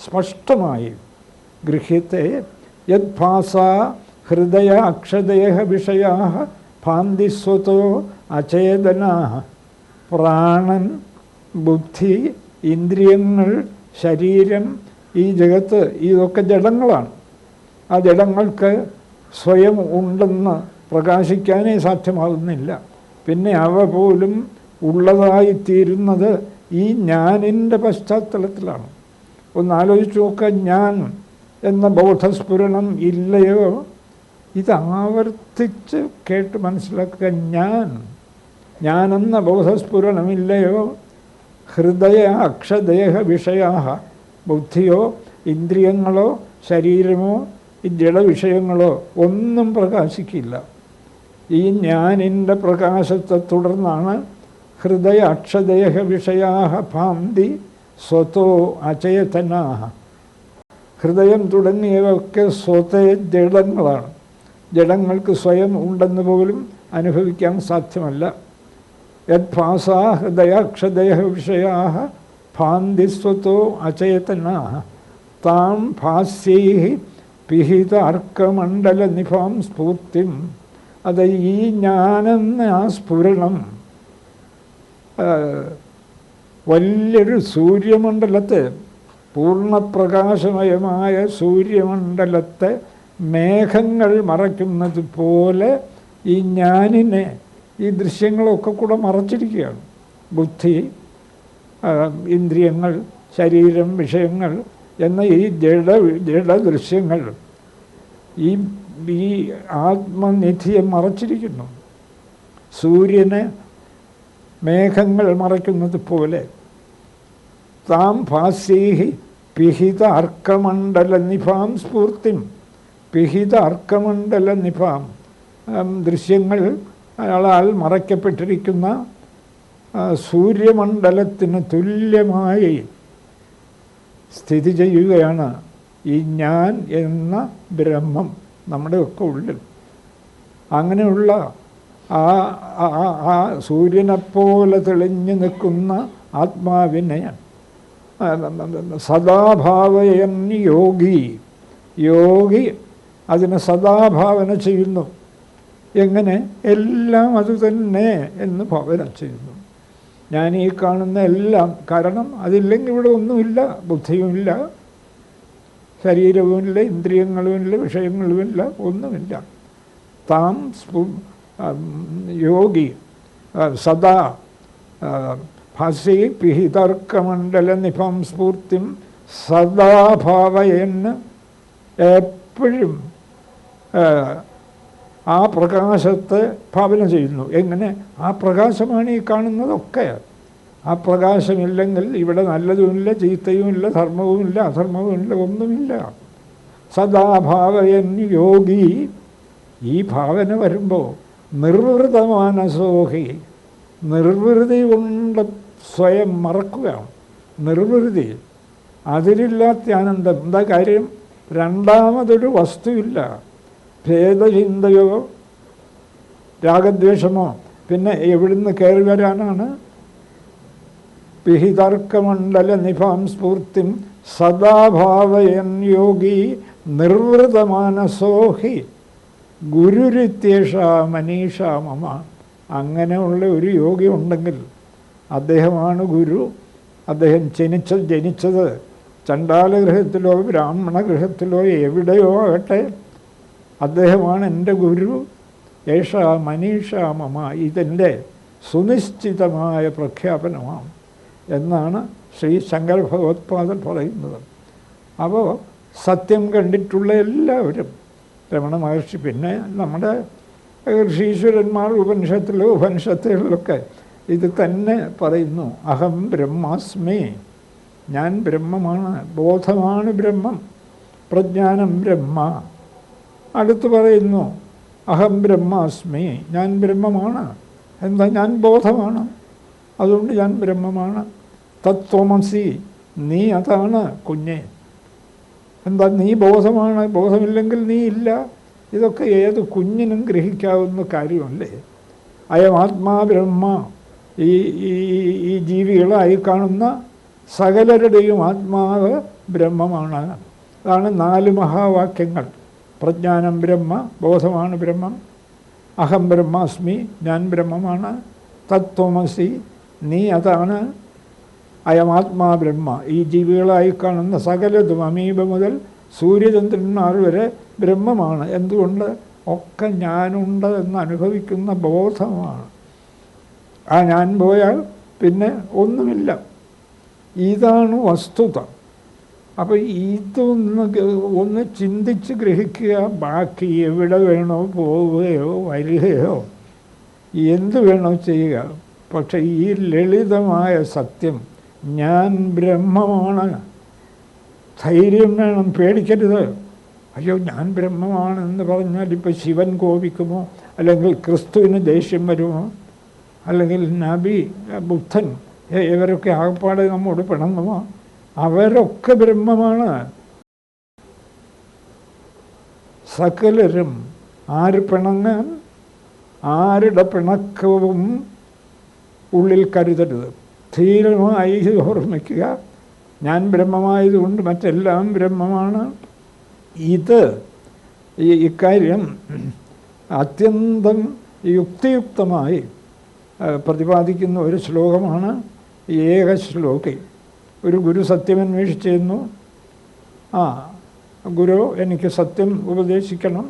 സ്പഷ്ടമായി ഗൃഹ്യത്തെ. യദ്ഭാസ ഹൃദയ അക്ഷദേഹ വിഷയാ ഭാന്തി സ്വതോ അചേതനാ. പ്രാണൻ, ബുദ്ധി, ഇന്ദ്രിയങ്ങൾ, ശരീരം, ഈ ജഗത്ത്, ഇതൊക്കെ ജഡങ്ങളാണ്. ആ ജഡങ്ങൾക്ക് സ്വയം ഉണ്ടെന്ന് പ്രകാശിക്കാനേ സാധ്യമാകുന്നില്ല. പിന്നെ അവ പോലും ഉള്ളതായിത്തീരുന്നത് ഈ ഞാനിൻ്റെ പശ്ചാത്തലത്തിലാണ്. ഒന്ന് ആലോചിച്ച് നോക്കുക. ഞാൻ എന്ന ബോധസ്ഫുരണം ഇല്ലയോ? ഇത് ആവർത്തിച്ച് കേട്ട് മനസ്സിലാക്കുക. ഞാനെന്ന ബോധസ്ഫുരണമില്ലയോ? ഹൃദയ അക്ഷദേഹ വിഷയാ. ബുദ്ധിയോ ഇന്ദ്രിയങ്ങളോ ശരീരമോ ഈ ജഡവിഷയങ്ങളോ ഒന്നും പ്രകാശിക്കില്ല. ഈ ഞാനിൻ്റെ പ്രകാശത്തെ തുടർന്നാണ് ഹൃദയ അക്ഷദേഹ വിഷയാ ഭാന്തി സ്വതോ അചേതനാ. ഹൃദയം തുടങ്ങിയവയൊക്കെ സ്വതേ ജഡങ്ങളാണ്. ജഡങ്ങൾക്ക് സ്വയം ഉണ്ടെന്ന് പോലും അനുഭവിക്കാൻ സാധ്യമല്ല. യദ്ഭാസ ഹൃദയാക്ഷദേഹ വിഷയാ ഭാന്തി സ്വതോ അചേതനാ. താം ഭാസ്യൈ പിഹിത അർക്കമണ്ഡല നിഭാം സ്ഫൂർത്തിം. അത് ഈ ഞാനെന്ന ആ സ്ഫുരണം വലിയൊരു സൂര്യമണ്ഡലത്തെ, പൂർണ്ണപ്രകാശമയമായ സൂര്യമണ്ഡലത്തെ മേഘങ്ങൾ മറയ്ക്കുന്നത് പോലെ ഈ ഞാനിനെ, ഈ ദൃശ്യങ്ങളൊക്കെ കൂടെ മറച്ചിരിക്കുകയാണ്. ബുദ്ധി, ഇന്ദ്രിയങ്ങൾ, ശരീരം, വിഷയങ്ങൾ എന്ന ഈ ജഡദൃശ്യങ്ങൾ ഈ ആത്മനിധിയെ മറച്ചിരിക്കുന്നു. സൂര്യനെ മേഘങ്ങൾ മറയ്ക്കുന്നത് പോലെ. താം ഭാസ്യൈ പിഹിത അർക്കമണ്ഡല നിഭാം സ്ഫൂർത്തിം. പിഹിത അർക്കമണ്ഡല നിഭാം, ദൃശ്യങ്ങൾ അയാളാൽ മറയ്ക്കപ്പെട്ടിരിക്കുന്ന സൂര്യമണ്ഡലത്തിന് തുല്യമായി സ്ഥിതി ചെയ്യുകയാണ് ഈ ഞാൻ എന്ന ബ്രഹ്മം നമ്മുടെയൊക്കെ ഉള്ളിൽ. അങ്ങനെയുള്ള ആ സൂര്യനെപ്പോലെ തെളിഞ്ഞു നിൽക്കുന്ന ആത്മാവിനെ സദാഭാവയൻ യോഗി അതിനെ സദാഭാവന ചെയ്യുന്നു. എങ്ങനെ? എല്ലാം അതുതന്നെ എന്ന് ഭാവന ചെയ്യുന്നു. ഞാൻ ഈ കാണുന്ന എല്ലാം, കാരണം അതില്ലെങ്കിൽ ഇവിടെ ഒന്നുമില്ല, ബുദ്ധിയുമില്ല, ശരീരവുമില്ല, ഇന്ദ്രിയങ്ങളുമില്ല, വിഷയങ്ങളുമില്ല, ഒന്നുമില്ല. താം യോഗി സദാ ഭാസി പിഹിതർക്കമണ്ഡല നിഭം സ്ഫൂർത്തിം സദാഭാവയെന്ന് എപ്പോഴും ആ പ്രകാശത്തെ ഭാവന ചെയ്യുന്നു. എങ്ങനെ? ആ പ്രകാശമാണ് ഈ കാണുന്നതൊക്കെ. ആ പ്രകാശമില്ലെങ്കിൽ ഇവിടെ നല്ലതുമില്ല, ചീത്തയുമില്ല, ധർമ്മവുമില്ല, അധർമ്മവുമില്ല, ഒന്നുമില്ല. സദാഭാവയൻ യോഗി. ഈ ഭാവന വരുമ്പോൾ നിർവൃതമാനസോഹി, നിർവൃതി കൊണ്ട് സ്വയം മറക്കുകയാണ്. നിർവൃതി, അതിലില്ലാത്ത ആനന്ദം. എന്താ കാര്യം? രണ്ടാമതൊരു വസ്തുവില്ല. ഭേദചിന്തയോ രാഗദ്വേഷമോ പിന്നെ എവിടുന്ന് കയറി വരാനാണ്? പിഹിതർക്കമണ്ഡല നിഭാം സ്ഫൂർത്തിം സദാഭാവയൻ യോഗി നിർവൃതമാനസോഹി ഗുരുരിത്യേഷ മനീഷ മമ. അങ്ങനെയുള്ള ഒരു യോഗി ഉണ്ടെങ്കിൽ അദ്ദേഹമാണ് ഗുരു. അദ്ദേഹം ജനിച്ചത് ചണ്ഡാലഗൃഹത്തിലോ ബ്രാഹ്മണ ഗൃഹത്തിലോ എവിടെയോ ആകട്ടെ, അദ്ദേഹമാണ് എൻ്റെ ഗുരു. ഏഷ മനീഷ മമ. ഇതെൻ്റെ സുനിശ്ചിതമായ പ്രഖ്യാപനമാണ് എന്നാണ് ശ്രീ ശങ്കര ഭഗവത്പാദൻ പറയുന്നത്. അപ്പോൾ സത്യം കണ്ടിട്ടുള്ള എല്ലാവരും, രമണ മഹർഷി, പിന്നെ നമ്മുടെ ഋഷീശ്വരന്മാർ ഉപനിഷത്തുകളിലൊക്കെ ഇത് തന്നെ പറയുന്നു. അഹം ബ്രഹ്മാസ്മി, ഞാൻ ബ്രഹ്മമാണ്, ബോധമാണ് ബ്രഹ്മം, പ്രജ്ഞാനം ബ്രഹ്മ. അടുത്ത് പറയുന്നു അഹം ബ്രഹ്മാസ്മി, ഞാൻ ബ്രഹ്മമാണ്. എന്താ? ഞാൻ ബോധമാണ്, അതുകൊണ്ട് ഞാൻ ബ്രഹ്മമാണ്. തത്വമസി, നീ അതാണ് കുഞ്ഞെ. എന്താ? നീ ബോധമാണ്, ബോധമില്ലെങ്കിൽ നീ ഇല്ല. ഇതൊക്കെ ഏത് കുഞ്ഞിനും ഗ്രഹിക്കാവുന്ന കാര്യമല്ലേ? അയമാത്മാ ബ്രഹ്മ. ഈ ജീവികളായി കാണുന്ന സകലരുടെയും ആത്മാവ് ബ്രഹ്മമാണ്. അതാണ് 4 മഹാവാക്യങ്ങൾ. പ്രജ്ഞാനം ബ്രഹ്മ, ബോധമാണ് ബ്രഹ്മം. അഹം ബ്രഹ്മാസ്മി, ഞാൻ ബ്രഹ്മമാണ്. തത്വമസി, നീ അതാണ്. അയമാത്മാ ബ്രഹ്മ, ഈ ജീവികളായി കാണുന്ന സകലതും അമീബ മുതൽ സൂര്യചന്ദ്രന്മാർ വരെ ബ്രഹ്മമാണ്. എന്തുകൊണ്ട്? ഒക്കെ ഞാനുണ്ട് എന്ന് അനുഭവിക്കുന്ന ബോധമാണ്. ആ ഞാൻ പോയാൽ പിന്നെ ഒന്നുമില്ല. ഇതാണ് വസ്തുത. അപ്പോൾ ഒന്ന് ചിന്തിച്ച് ഗ്രഹിക്കുക. ബാക്കി എവിടെ വേണോ പോവുകയോ വരികയോ എന്ത് വേണോ ചെയ്യുക. പക്ഷേ ഈ ലളിതമായ സത്യം, ഞാൻ ബ്രഹ്മമാണ്. ധൈര്യം വേണം, പേടിക്കരുത്. അയ്യോ, ഞാൻ ബ്രഹ്മമാണെന്ന് പറഞ്ഞാൽ ഇപ്പോൾ ശിവൻ കോപിക്കുമോ? അല്ലെങ്കിൽ ക്രിസ്തുവിന് ദേഷ്യം വരുമോ? അല്ലെങ്കിൽ നബി, ബുദ്ധൻ, ഇവരൊക്കെ ആകപ്പാടെ നമ്മോട് പിണങ്ങുമോ? അവരൊക്കെ ബ്രഹ്മമാണ്. സകലരും. ആര് പിണങ്ങാൻ? ആരുടെ പിണക്കവും ഉള്ളിൽ കരുതരുത്. ധീരമായി ഓർമ്മിക്കുക, ഞാൻ ബ്രഹ്മമായതുകൊണ്ട് മറ്റെല്ലാം ബ്രഹ്മമാണ്. ഇക്കാര്യം അത്യന്തം യുക്തിയുക്തമായി പ്രതിപാദിക്കുന്ന ഒരു ശ്ലോകമാണ് ഏകശ്ലോകി. ഒരു ഗുരു സത്യമന്വേഷിച്ചിരുന്നു. ഗുരു എനിക്ക് സത്യം ഉപദേശിക്കണം.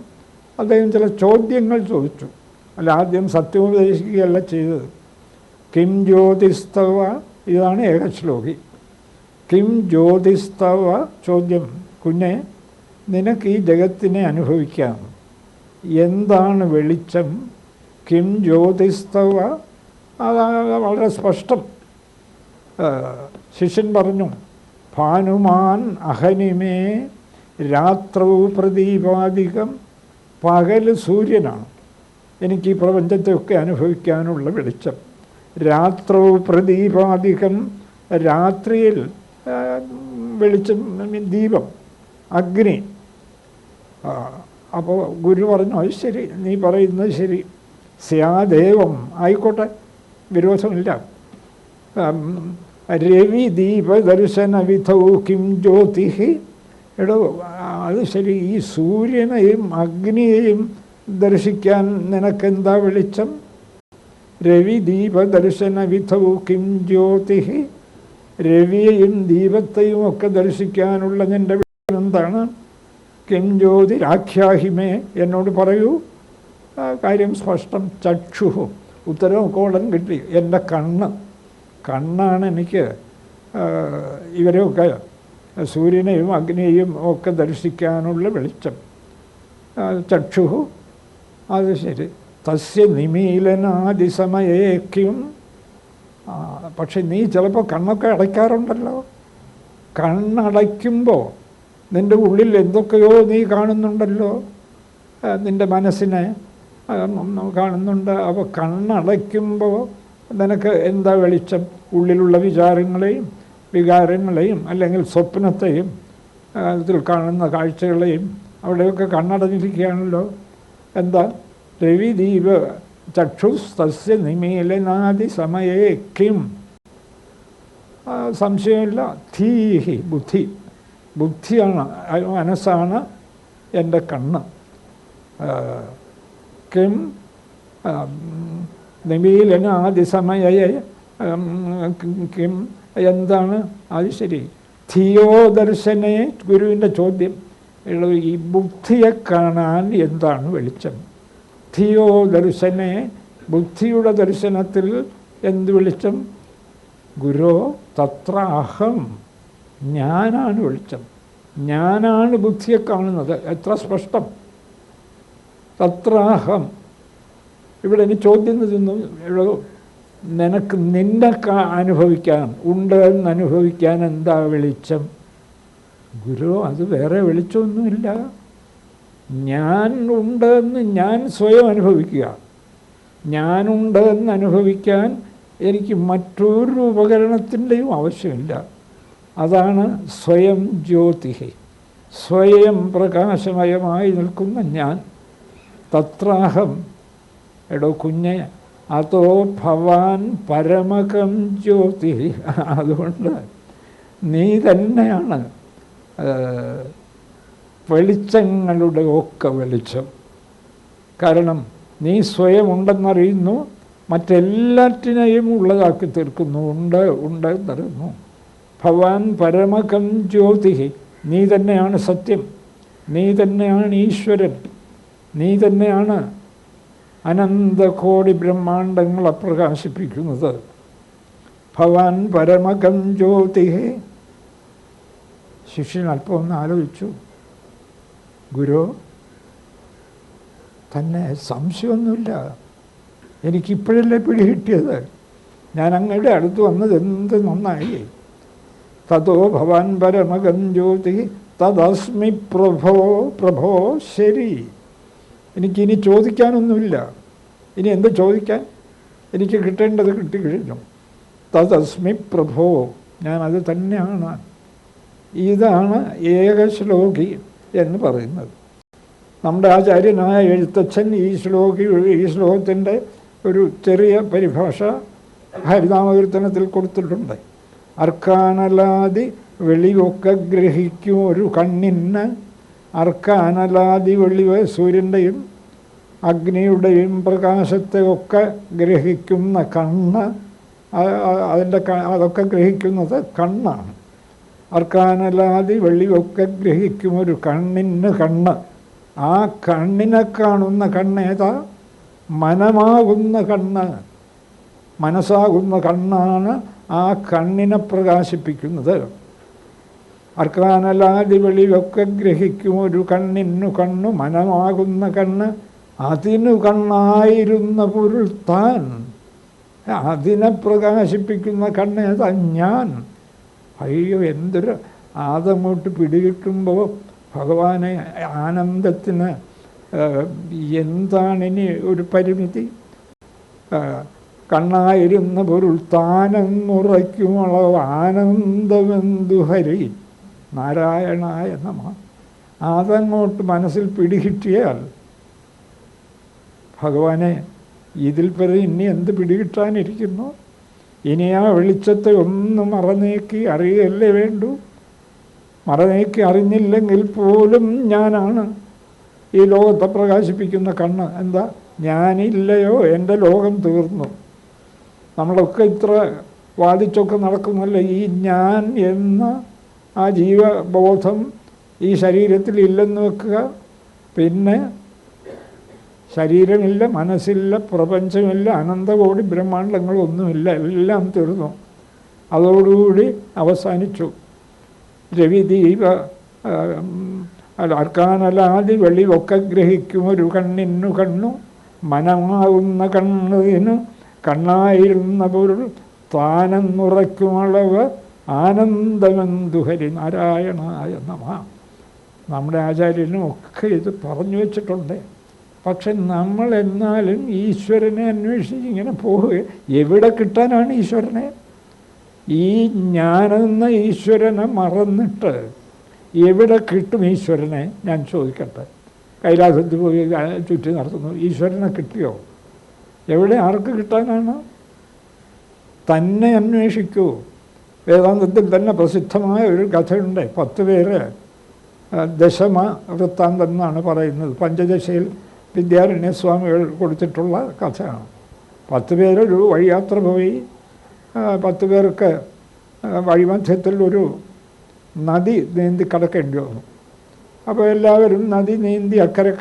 അദ്ദേഹം ചില ചോദ്യങ്ങൾ ചോദിച്ചു. അല്ല, ആദ്യം സത്യം ഉപദേശിക്കുകയല്ല ചെയ്തത്. കിം ജ്യോതിസ്തവ, ഇതാണ് ഏകശ്ലോകി. കിം ജ്യോതിസ്തവ, ചോദ്യം, കുഞ്ഞെ നിനക്ക് ഈ ജഗത്തിനെ അനുഭവിക്കാം, എന്താണ് വെളിച്ചം? കിം ജ്യോതിസ്തവ, അത് വളരെ സ്പഷ്ടം. ശിഷ്യൻ പറഞ്ഞു, ഭാനുമാൻ അഹനിമേ രാത്രൗ പ്രദീപാധികം. പകൽ സൂര്യനാണ് എനിക്ക് ഈ പ്രപഞ്ചത്തെയൊക്കെ അനുഭവിക്കാനുള്ള വെളിച്ചം. രാത്രൗ പ്രദീപാധികം, രാത്രിയിൽ വെളിച്ചം, ദീപം, അഗ്നി. അപ്പോൾ ഗുരു പറഞ്ഞു, അത് ശരി, നീ പറയുന്നത് ശരി, സ്യാദേവം, ആയിക്കോട്ടെ, വിരോധമില്ല. രവി ദീപ ദർശന വിധൗ കിം ജ്യോതി. എടോ, അത് ശരി, ഈ സൂര്യനെയും അഗ്നിയെയും ദർശിക്കാൻ നിനക്കെന്താ വെളിച്ചം? രവി ദീപ ദർശന വിധൗ കിം ജ്യോതി. രവിയെയും ദീപത്തെയും ഒക്കെ ദർശിക്കാനുള്ള നിൻ്റെ വെളിച്ചം എന്താണ്? കിം ജ്യോതി രാഖ്യാഹിമേ, എന്നോട് പറയൂ. കാര്യം സ്പഷ്ടം. ചക്ഷുഹു, ഉത്തരം കോടൻ കിട്ടി. എൻ്റെ കണ്ണാണ് എനിക്ക് ഇവരെയൊക്കെ, സൂര്യനെയും അഗ്നിയെയും ഒക്കെ ദർശിക്കാനുള്ള വെളിച്ചം. ചക്ഷുഹു, അത് ശരി. തസ്യ നിമീലനാദിസമയേക്കും. പക്ഷെ നീ ചിലപ്പോൾ കണ്ണൊക്കെ അടയ്ക്കാറുണ്ടല്ലോ. കണ്ണടയ്ക്കുമ്പോൾ നിൻ്റെ ഉള്ളിൽ എന്തൊക്കെയോ നീ കാണുന്നുണ്ടല്ലോ, നിൻ്റെ മനസ്സിനെ കാണുന്നുണ്ട്. അപ്പോൾ കണ്ണടയ്ക്കുമ്പോൾ നിനക്ക് എന്താ വെളിച്ചം? ഉള്ളിലുള്ള വികാരങ്ങളെയും അല്ലെങ്കിൽ സ്വപ്നത്തെയും ഇതിൽ കാണുന്ന കാഴ്ചകളെയും അവിടെയൊക്കെ കണ്ണടഞ്ഞിരിക്കുകയാണല്ലോ. എന്താ? രവിദീപ ചക്ഷുസ്തസ്യ നിമീലനാദി സമയേ കിം. സംശയമില്ല. ധീഹി, ബുദ്ധിയാണ്, മനസ്സാണ് എൻ്റെ കണ്ണ്. കിം നിമീലനാദിസമയേ കിം, എന്താണ്? അത് ശരി. ധിയോ ദർശനേ, ഗുരുവിൻ്റെ ചോദ്യം. ഈ ബുദ്ധിയെ കാണാൻ എന്താണ് വെളിച്ചം? ധിയോ ദർശനേ, ബുദ്ധിയുടെ ദർശനത്തിൽ എന്ത് വെളിച്ചം? ഗുരോ തത്ര അഹം, ഞാനാണ് വെളിച്ചം. ഞാനാണ് ബുദ്ധിയെ കാണുന്നത്. എത്ര സ്പഷ്ടം! തത്രാഹം. ഇവിടെ എനിക്ക് ചോദ്യം തിന്നു, നിനക്ക് നിന്നെ അനുഭവിക്കാൻ, ഉണ്ട് എന്ന് അനുഭവിക്കാൻ എന്താ വെളിച്ചം? ഗുരു, അത് വേറെ വെളിച്ചമൊന്നുമില്ല. ഞാൻ ഉണ്ടെന്ന് ഞാൻ സ്വയം അനുഭവിക്കുക. ഞാനുണ്ട് എന്ന് അനുഭവിക്കാൻ എനിക്ക് മറ്റൊരു ഉപകരണത്തിൻ്റെയും ആവശ്യമില്ല. അതാണ് സ്വയം ജ്യോതി, സ്വയം പ്രകാശമയമായി നിൽക്കുന്ന ഞാൻ. തത്രാഹം. എടോ കുഞ്ഞെ, അതോ ഭവാൻ പരമകം ജ്യോതി. അതുകൊണ്ട് നീ തന്നെയാണ് വെളിച്ചങ്ങളുടെ ഒക്കെ വെളിച്ചം. കാരണം നീ സ്വയം ഉണ്ടെന്നറിയുന്നു, മറ്റെല്ലാറ്റിനെയും ഉള്ളതാക്കി തീർക്കുന്നു. ഉണ്ട് തരുന്നു. ഭവാൻ പരമകം ജ്യോതി. നീ തന്നെയാണ് സത്യം, നീ തന്നെയാണ് ഈശ്വരൻ, നീ തന്നെയാണ് അനന്തകോടി ബ്രഹ്മാണ്ടങ്ങളെ പ്രകാശിപ്പിക്കുന്നത്. ഭവാൻ പരമകം ജ്യോതി. ശിഷ്യൻ അല്പം ഒന്ന് ആലോചിച്ചു. ഗുരു, തന്നെ സംശയമൊന്നുമില്ല, എനിക്കിപ്പോഴല്ലേ പിടികിട്ടിയത്. ഞാൻ അങ്ങയുടെ അടുത്ത് വന്നത് എന്ത് നന്നായി. തതോ ഭവാൻ പരമകം ജ്യോതി തദസ്മി പ്രഭോ. ശരി, എനിക്കിനി ചോദിക്കാനൊന്നുമില്ല. ഇനി എന്ത് ചോദിക്കാൻ? എനിക്ക് കിട്ടേണ്ടത് കിട്ടിക്കഴിഞ്ഞു. തദസ്മി പ്രഭോ, ഞാനത് തന്നെയാണ്. ഇതാണ് ഏകശ്ലോകി എന്ന് പറയുന്നത്. നമ്മുടെ ആചാര്യനായ എഴുത്തച്ഛൻ ഈ ശ്ലോകത്തിൻ്റെ ഒരു ചെറിയ പരിഭാഷ ഹരിനാമകീർത്തനത്തിൽ കൊടുത്തിട്ടുണ്ട്. അർക്കാനലാദി വെളിവൊക്കെ ഗ്രഹിക്കും ഒരു കണ്ണിന്. അർക്കാനലാദി വെളിവ്, സൂര്യൻ്റെയും അഗ്നിയുടെയും പ്രകാശത്തെ ഒക്കെ ഗ്രഹിക്കുന്ന കണ്ണ്, അതൊക്കെ ഗ്രഹിക്കുന്നത് കണ്ണാണ്. അർക്കാനലാദി വെളിവൊക്കെ ഗ്രഹിക്കും ഒരു കണ്ണിന് കണ്ണ്. ആ കണ്ണിനെ കാണുന്ന കണ്ണേതാ? മനമാകുന്ന കണ്ണ്, മനസ്സാകുന്ന കണ്ണാണ് ആ കണ്ണിനെ പ്രകാശിപ്പിക്കുന്നത്. അർക്കാനലാദി വെളിവൊക്കെ ഗ്രഹിക്കും ഒരു കണ്ണിനു കണ്ണു, മനമാകുന്ന കണ്ണ്. അതിനു കണ്ണായിരുന്ന പൊരുൾ താൻ, അതിനെ പ്രകാശിപ്പിക്കുന്ന കണ്ണേതാ? ഞാൻ. അയ്യോ, എന്തൊരു അതങ്ങോട്ട് പിടികിട്ടുമ്പോൾ ഭഗവാനെ, ആനന്ദത്തിന് എന്താണിനി ഒരു പരിമിതി? കണ്ണായിരുന്ന പൊരുൾ താനെന്നുറയ്ക്കുമളവ് ആനന്ദമെന്തു ഹരി. നാരായണായ നമഃ. അതങ്ങോട്ട് മനസ്സിൽ പിടികിട്ടിയാൽ ഭഗവാനെ ഇതിൽ പേര് ഇനി എന്ത് പിടികിട്ടാനിരിക്കുന്നു? ഇനി ആ വെളിച്ചത്തെ ഒന്ന് മറനീക്കി അറിയല്ലേ വേണ്ടൂ. മറനീക്കി അറിഞ്ഞില്ലെങ്കിൽ പോലും ഞാനാണ് ഈ ലോകത്തെ പ്രകാശിപ്പിക്കുന്ന കണ്ണ്. എന്താ? ഞാനില്ലയോ എൻ്റെ ലോകം തീർന്നു. നമ്മളൊക്കെ ഇത്ര വാദിച്ചൊക്കെ നടക്കുന്നല്ല. ഈ ഞാൻ എന്ന ആ ജീവബോധം ഈ ശരീരത്തിൽ ഇല്ലെന്ന് വെക്കുക. പിന്നെ ശരീരമില്ല, മനസ്സില്ല, പ്രപഞ്ചമില്ല, അനന്തകോടി ബ്രഹ്മാണ്ടങ്ങളൊന്നുമില്ല, എല്ലാം തീർന്നു. അതോടുകൂടി അവസാനിച്ചു. രവിദീപ അർക്കാനലാതി വെളിവൊക്കെ ഗ്രഹിക്കും ഒരു കണ്ണിനു കണ്ണു, മനമാകുന്ന കണ്ണിനു കണ്ണായിരുന്ന പൊരുൾ താനെന്നുറയ്ക്കുമളവ് ആനന്ദമെന്തു ഹരി നാരായണായ നമഃ. നമ്മുടെ ആചാര്യനും ഒക്കെ ഇത് പറഞ്ഞു വച്ചിട്ടുണ്ട്. പക്ഷെ നമ്മൾ എന്നാലും ഈശ്വരനെ അന്വേഷിച്ച് ഇങ്ങനെ പോവുക. എവിടെ കിട്ടാനാണ് ഈശ്വരനെ? ഈ ഞാനെന്ന ഈശ്വരനെ മറന്നിട്ട് എവിടെ കിട്ടും ഈശ്വരനെ? ഞാൻ ചോദിക്കട്ടെ. കൈലാസത്തിൽ പോയി ചുറ്റി നടത്തുന്നു, ഈശ്വരനെ കിട്ടിയോ? എവിടെ? ആർക്ക് കിട്ടാനാണ്? തന്നെ അന്വേഷിക്കൂ. വേദാന്തത്തിൽ തന്നെ പ്രസിദ്ധമായ ഒരു കഥയുണ്ട്. 10 പേര് ദശമ വൃത്താന്തം എന്നാണ് പറയുന്നത്. പഞ്ചദശയിൽ വിദ്യാരണ്യസ്വാമികൾ കൊടുത്തിട്ടുള്ള കഥയാണ്. 10 പേരൊരു വഴിയാത്ര പോയി. 10 പേർക്ക് വഴിമധ്യത്തിൽ ഒരു നദി നീന്തി കടക്കേണ്ടി വന്നു. അപ്പോൾ എല്ലാവരും നദി നീന്തി അക്കരെ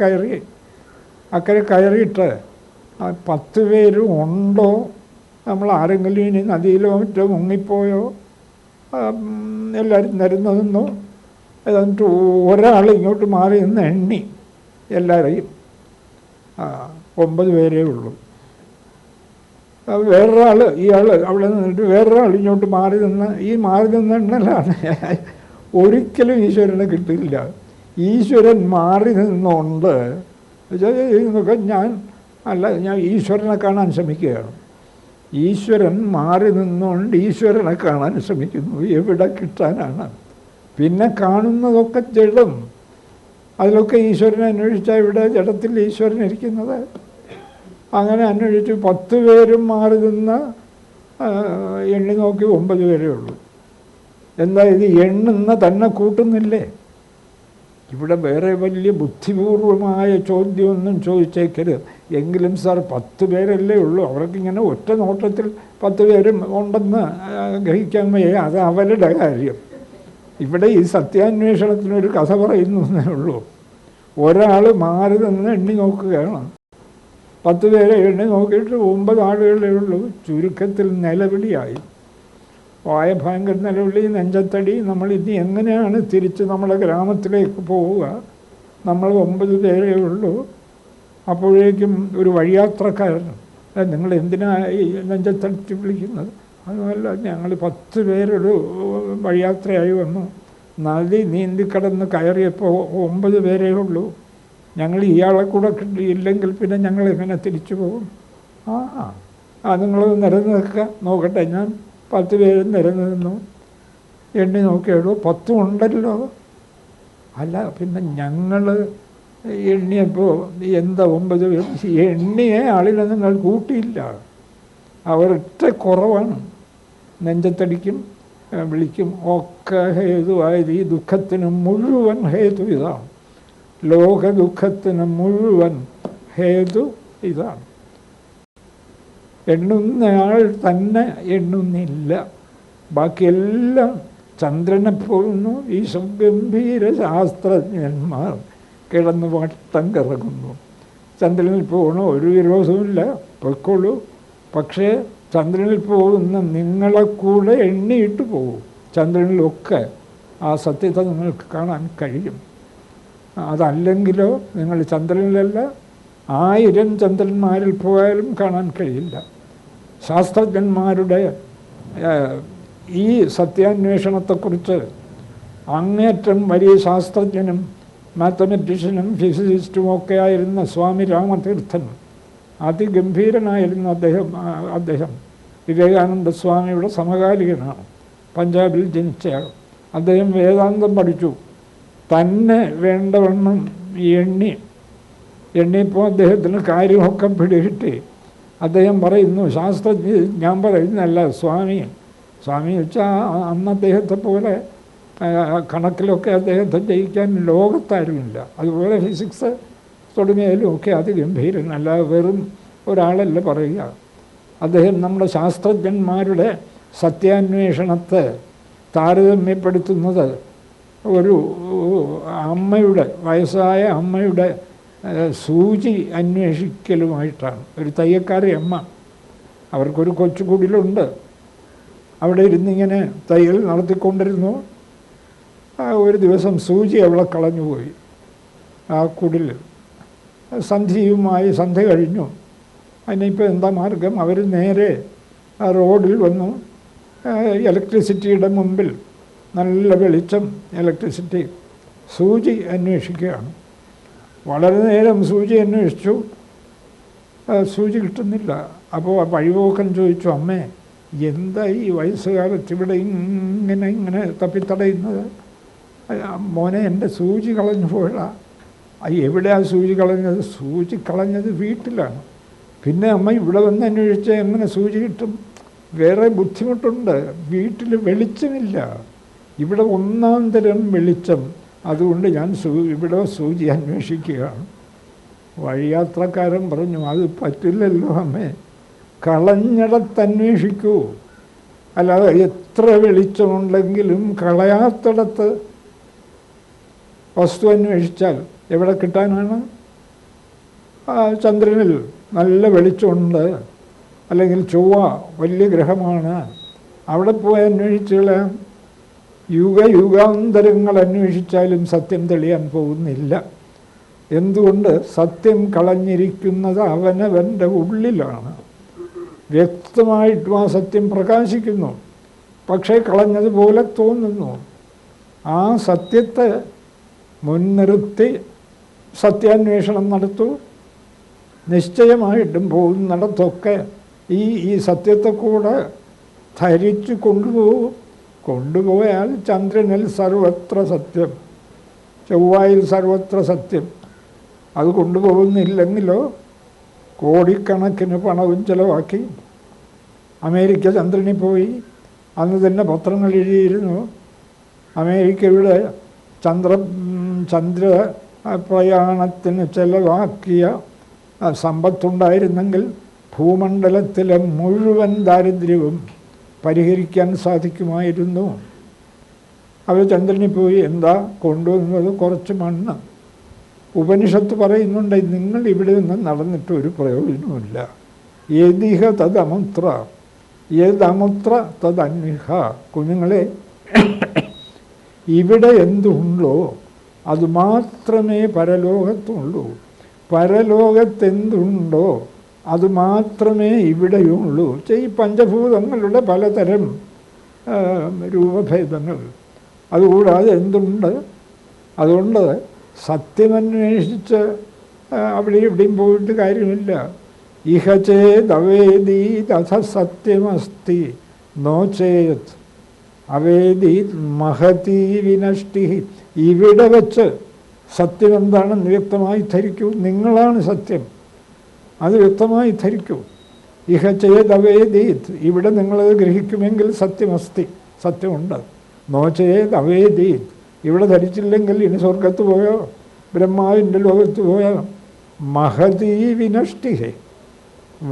കയറിയിട്ട് 10 പേരും ഉണ്ടോ, നമ്മൾ ആരെങ്കിലും ഇനി നദിയിലോ മറ്റോ മുങ്ങിപ്പോയോ, എല്ലാവരും നിരന്നു. എന്നിട്ട് ഒരാൾ ഇങ്ങോട്ട് മാറി നിന്ന് എണ്ണി എല്ലാവരെയും. 9 പേരേ ഉള്ളൂ. വേറൊരാൾ, ഇയാൾ അവിടെ നിന്നിട്ട് വേറൊരാൾ ഇങ്ങോട്ട് മാറി നിന്ന് എണ്ണലാണ്. ഒരിക്കലും ഈശ്വരനെ കിട്ടില്ല. ഈശ്വരൻ മാറി നിന്നുകൊണ്ട് ഞാൻ ഈശ്വരനെ കാണാൻ ശ്രമിക്കുകയാണ്. ഈശ്വരൻ മാറി നിന്നുകൊണ്ട് ഈശ്വരനെ കാണാൻ ശ്രമിക്കുന്നു. എവിടെ കിട്ടാനാണ്? പിന്നെ കാണുന്നതൊക്കെ ജഡം. അതിലൊക്കെ ഈശ്വരനെ അന്വേഷിച്ചാൽ ഇവിടെ ജഡത്തിൽ ഈശ്വരൻ ഇരിക്കുന്നത്. അങ്ങനെ അന്വേഷിച്ച് 10 പേരും മാറി നിന്ന് എണ്ണി നോക്കി 9 പേരേ ഉള്ളൂ. എന്താ ഇത്? എണ്ണുന്ന തന്നെ കൂട്ടുന്നില്ലേ? ഇവിടെ വേറെ വലിയ ബുദ്ധിപൂർവമായ ചോദ്യമൊന്നും ചോദിച്ചേക്കരുത്. എങ്കിലും സാർ 10 പേരല്ലേ ഉള്ളൂ, അവർക്കിങ്ങനെ ഒറ്റ നോട്ടത്തിൽ 10 പേരും ഉണ്ടെന്ന് ഗ്രഹിക്കാൻ വയ്യ. അത് അവരുടെ കാര്യം. ഇവിടെ ഈ സത്യാന്വേഷണത്തിനൊരു കഥ പറയുന്നതേ ഉള്ളൂ. ഒരാൾ മാറി നിന്ന് എണ്ണി നോക്കുകയാണ്. 10 പേരെ എണ്ണി നോക്കിയിട്ട് 9 ആളുകളേ ഉള്ളൂ. ചുരുക്കത്തിൽ നിലവിളിയായി. വായ ഭയങ്കര നിലവിളി, നെഞ്ചത്തടി. നമ്മൾ ഇനി എങ്ങനെയാണ് തിരിച്ച് നമ്മുടെ ഗ്രാമത്തിലേക്ക് പോവുക? നമ്മൾ 9 പേരേ ഉള്ളൂ. അപ്പോഴേക്കും ഒരു വഴിയാത്രക്കാരൻ, നിങ്ങൾ എന്തിനായി നെഞ്ചത്തടിച്ച് വിളിക്കുന്നത്? അതുമല്ല, ഞങ്ങൾ 10 പേരൊരു വഴിയാത്രയായി വന്നു. നദി നീന്തിക്കടന്ന് കയറിയപ്പോൾ 9 പേരേ ഉള്ളൂ. ഞങ്ങൾ ഇയാളെ കൂടെ കിട്ടിയില്ലെങ്കിൽ പിന്നെ ഞങ്ങൾ എങ്ങനെ തിരിച്ചു പോകും? നിങ്ങൾ നിരന്ന് നിൽക്കുക, നോക്കട്ടെ. ഞാൻ 10 പേരും നിരന്ന് നിന്നു. എണ്ണി നോക്കിയുള്ളൂ 10 ഉണ്ടല്ലോ. അല്ല, പിന്നെ ഞങ്ങൾ എണ്ണിയപ്പോൾ എന്താ 9 പേരും? എണ്ണിയ ആളിനെ നിങ്ങൾ കൂട്ടിയില്ല. അവരൊറ്റ കുറവാണ്. നെഞ്ചത്തടിക്കും, വിളിക്കും ഒക്കെ ഹേതുവായത്. ഈ ദുഃഖത്തിന് മുഴുവൻ ഹേതു ഇതാണ്. ലോക ദുഃഖത്തിന് മുഴുവൻ ഹേതു ഇതാണ്. എണ്ണുന്നയാൾ തന്നെ എണ്ണുന്നില്ല. ബാക്കിയെല്ലാം ചന്ദ്രനെ പോകുന്നു. ഈ ഗംഭീര ശാസ്ത്രജ്ഞന്മാർ കിടന്ന് വട്ടം കറങ്ങുന്നു. ചന്ദ്രനിൽ പോകണോ? ഒരു വിരോധവുമില്ല, പൊയ്ക്കോളൂ. പക്ഷേ ചന്ദ്രനിൽ പോകുന്ന നിങ്ങളെ കൂടെ എണ്ണിയിട്ട് പോകും. ചന്ദ്രനിലൊക്കെ ആ സത്യത്തെ നിങ്ങൾക്ക് കാണാൻ കഴിയും. അതല്ലെങ്കിലോ നിങ്ങൾ ചന്ദ്രനിലല്ല, 1000 ചന്ദ്രന്മാരിൽ പോയാലും കാണാൻ കഴിയില്ല. ശാസ്ത്രജ്ഞന്മാരുടെ ഈ സത്യാന്വേഷണത്തെക്കുറിച്ച് അങ്ങേറ്റം വലിയ ശാസ്ത്രജ്ഞനും മാത്തമെറ്റീഷ്യനും ഫിസിസിസ്റ്റും ഒക്കെ ആയിരുന്ന സ്വാമി രാമതീർത്ഥൻ, അതിഗംഭീരനായിരുന്നു അദ്ദേഹം. വിവേകാനന്ദ സ്വാമിയുടെ സമകാലികനാണ്. പഞ്ചാബിൽ ജനിച്ചയാൾ. അദ്ദേഹം വേദാന്തം പഠിച്ചു. തന്നെ വേണ്ടവണ്ണം എണ്ണിയപ്പോൾ അദ്ദേഹത്തിന് കാര്യമൊക്കെ പിടികിട്ടി. അദ്ദേഹം പറയുന്നു, ശാസ്ത്രജ്ഞ ഞാൻ പറയുന്നതല്ല, സ്വാമി വെച്ചാൽ അന്ന് അദ്ദേഹത്തെ പോലെ കണക്കിലൊക്കെ അദ്ദേഹത്തെ ജയിക്കാൻ ലോകത്താരുമില്ല. അതുപോലെ ഫിസിക്സ് തുടങ്ങിയാലും ഒക്കെ അതിഗംഭീരനല്ല, വെറും ഒരാളല്ല പറയുക. അദ്ദേഹം നമ്മുടെ ശാസ്ത്രജ്ഞന്മാരുടെ സത്യാന്വേഷണത്തെ താരതമ്യപ്പെടുത്തുന്നത് ഒരു അമ്മയുടെ, വയസ്സായ അമ്മയുടെ സൂചി അന്വേഷിക്കലുമായിട്ടാണ്. ഒരു തയ്യൽക്കാരി അമ്മ, അവർക്കൊരു കൊച്ചുകുടിലുണ്ട്. അവിടെ ഇരുന്നിങ്ങനെ തയ്യൽ നടത്തിക്കൊണ്ടിരുന്നു. ഒരു ദിവസം സൂചി അവളെ കളഞ്ഞുപോയി ആ കുടിൽ. സന്ധ്യ കഴിഞ്ഞു. അതിനിപ്പോൾ എന്താ മാർഗം? അവർ നേരെ ആ റോഡിൽ വന്നു. ഇലക്ട്രിസിറ്റിയുടെ മുമ്പിൽ നല്ല വെളിച്ചം, ഇലക്ട്രിസിറ്റി. സൂചി അന്വേഷിക്കുകയാണ്. വളരെ നേരം സൂചി അന്വേഷിച്ചു, സൂചി കിട്ടുന്നില്ല. അപ്പോൾ വഴിപോക്കൻ ചോദിച്ചു, അമ്മേ എന്താ ഈ വയസ്സുകാലത്ത് ഇവിടെ ഇങ്ങനെ തപ്പിത്തടയുന്നത്? മോനെ, എൻ്റെ സൂചി കളഞ്ഞു പോയടാ. എവിടെയാണ് സൂചി കളഞ്ഞത്? സൂചി കളഞ്ഞത് വീട്ടിലാണ്. പിന്നെ അമ്മ ഇവിടെ വന്ന് അന്വേഷിച്ചാൽ എങ്ങനെ സൂചി കിട്ടും? വേറെ ബുദ്ധിമുട്ടുണ്ട്, വീട്ടിൽ വെളിച്ചമില്ല. ഇവിടെ ഒന്നാം തരം വെളിച്ചം, അതുകൊണ്ട് ഞാൻ ഇവിടെ സൂചി അന്വേഷിക്കുകയാണ്. വഴിയാത്രക്കാരൻ പറഞ്ഞു, അത് പറ്റില്ലല്ലോ അമ്മേ, കളഞ്ഞിടത്തന്വേഷിക്കൂ. അല്ലാതെ എത്ര വെളിച്ചമുണ്ടെങ്കിലും കളയാത്തിടത്ത് വസ്തു അന്വേഷിച്ചാൽ എവിടെ കിട്ടാനാണ്? ചന്ദ്രനിൽ നല്ല വെളിച്ചമുണ്ട്, അല്ലെങ്കിൽ ചൊവ്വ വലിയ ഗ്രഹമാണ്, അവിടെ പോയി അന്വേഷിച്ചു കളയാം. യുഗാന്തരങ്ങൾ അന്വേഷിച്ചാലും സത്യം തെളിയാൻ പോകുന്നില്ല. എന്തുകൊണ്ട്? സത്യം കളഞ്ഞിരിക്കുന്നത് അവനവൻ്റെ ഉള്ളിലാണ്. വ്യക്തമായിട്ടും ആ സത്യം പ്രകാശിക്കുന്നു, പക്ഷേ കളഞ്ഞതുപോലെ തോന്നുന്നു. ആ സത്യത്തെ മുൻനിർത്തി സത്യാന്വേഷണം നടത്തൂ. നിശ്ചയമായിട്ടും പോകുന്നിടത്തൊക്കെ ഈ സത്യത്തെ കൂടെ ധരിച്ചു കൊണ്ടുപോയാൽ ചന്ദ്രനിൽ സർവത്ര സത്യം, ചൊവ്വയിൽ സർവത്ര സത്യം. അത് കൊണ്ടുപോകുന്നില്ലെങ്കിലോ കോടിക്കണക്കിന് പണവും ചിലവാക്കി അമേരിക്ക ചന്ദ്രനിൽ പോയി. അന്ന് തന്നെ പത്രങ്ങൾ എഴുതിയിരുന്നു, അമേരിക്കയുടെ ചന്ദ്ര പ്രയാണത്തിന് ചിലവാക്കിയ സമ്പത്തുണ്ടായിരുന്നെങ്കിൽ ഭൂമണ്ഡലത്തിലെ മുഴുവൻ ദാരിദ്ര്യവും പരിഹരിക്കാൻ സാധിക്കുമായിരുന്നു. അവർ ചന്ദ്രനിൽ പോയി എന്താ കൊണ്ടുവന്നത്? കുറച്ച് മണ്ണ്. ഉപനിഷത്ത് പറയുന്നുണ്ട്, നിങ്ങൾ ഇവിടെ നിന്ന് നടന്നിട്ട് ഒരു പ്രയോജനമില്ല. യദിഹ തദമുത്ര യദമുത്ര തദന്വിഹ. കുഞ്ഞുങ്ങളെ, ഇവിടെ എന്തുണ്ടോ അത് മാത്രമേ പരലോകത്തുള്ളൂ. പരലോകത്തെന്തുണ്ടോ അത് മാത്രമേ ഇവിടെയുള്ളൂ. ഈ പഞ്ചഭൂതങ്ങളുടെ പലതരം രൂപഭേദങ്ങൾ, അതുകൂടാതെ എന്തുണ്ട്? അതുകൊണ്ട് സത്യമന്വേഷിച്ച് അവിടെ ഇവിടെയും പോയിട്ട് കാര്യമില്ല. ഇഹ ചേദവേദീതഥ സത്യമസ്തി നോ ചേത് അവേദീത് മഹതീ വിനഷ്ടി. ഇവിടെ വെച്ച് സത്യം എന്താണെന്ന് വ്യക്തമായി ധരിക്കൂ. നിങ്ങളാണ് സത്യം, അത് വ്യക്തമായി ധരിക്കൂ. ഇഹ ചേദവേദീത്, ഇവിടെ നിങ്ങളത് ഗ്രഹിക്കുമെങ്കിൽ സത്യമസ്തി, സത്യമുണ്ട്. നോ ചേത് അവേദീത്, ഇവിടെ ധരിച്ചില്ലെങ്കിൽ ഇനി സ്വർഗത്ത് പോയോ ബ്രഹ്മാവിൻ്റെ ലോകത്ത് പോയോ മഹതീ വിനഷ്ടിഹേ,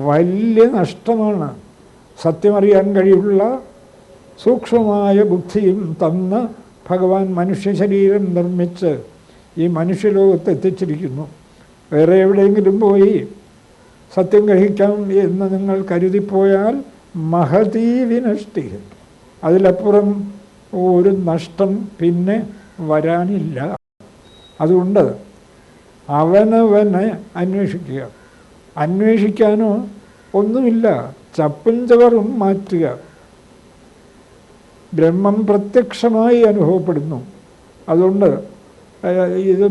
വലിയ നഷ്ടമാണ്. സത്യമറിയാൻ കഴിവുള്ള സൂക്ഷ്മമായ ബുദ്ധിയും തന്ന് ഭഗവാൻ മനുഷ്യ ശരീരം നിർമ്മിച്ച് ഈ മനുഷ്യലോകത്ത് എത്തിച്ചിരിക്കുന്നു. വേറെ എവിടെയെങ്കിലും പോയി സത്യം ഗ്രഹിക്കാം എന്ന് നിങ്ങൾ കരുതിപ്പോയാൽ മഹതീ വിനഷ്ടി, അതിലപ്പുറം ഒരു നഷ്ടം പിന്നെ വരാനില്ല. അതുകൊണ്ട് അവനവനെ അന്വേഷിക്കുക. അന്വേഷിക്കാനോ ഒന്നുമില്ല, ചപ്പും ചവറും മാറ്റുക. ബ്രഹ്മം പ്രത്യക്ഷമായി അനുഭവപ്പെടുന്നു. അതുകൊണ്ട് ഇത്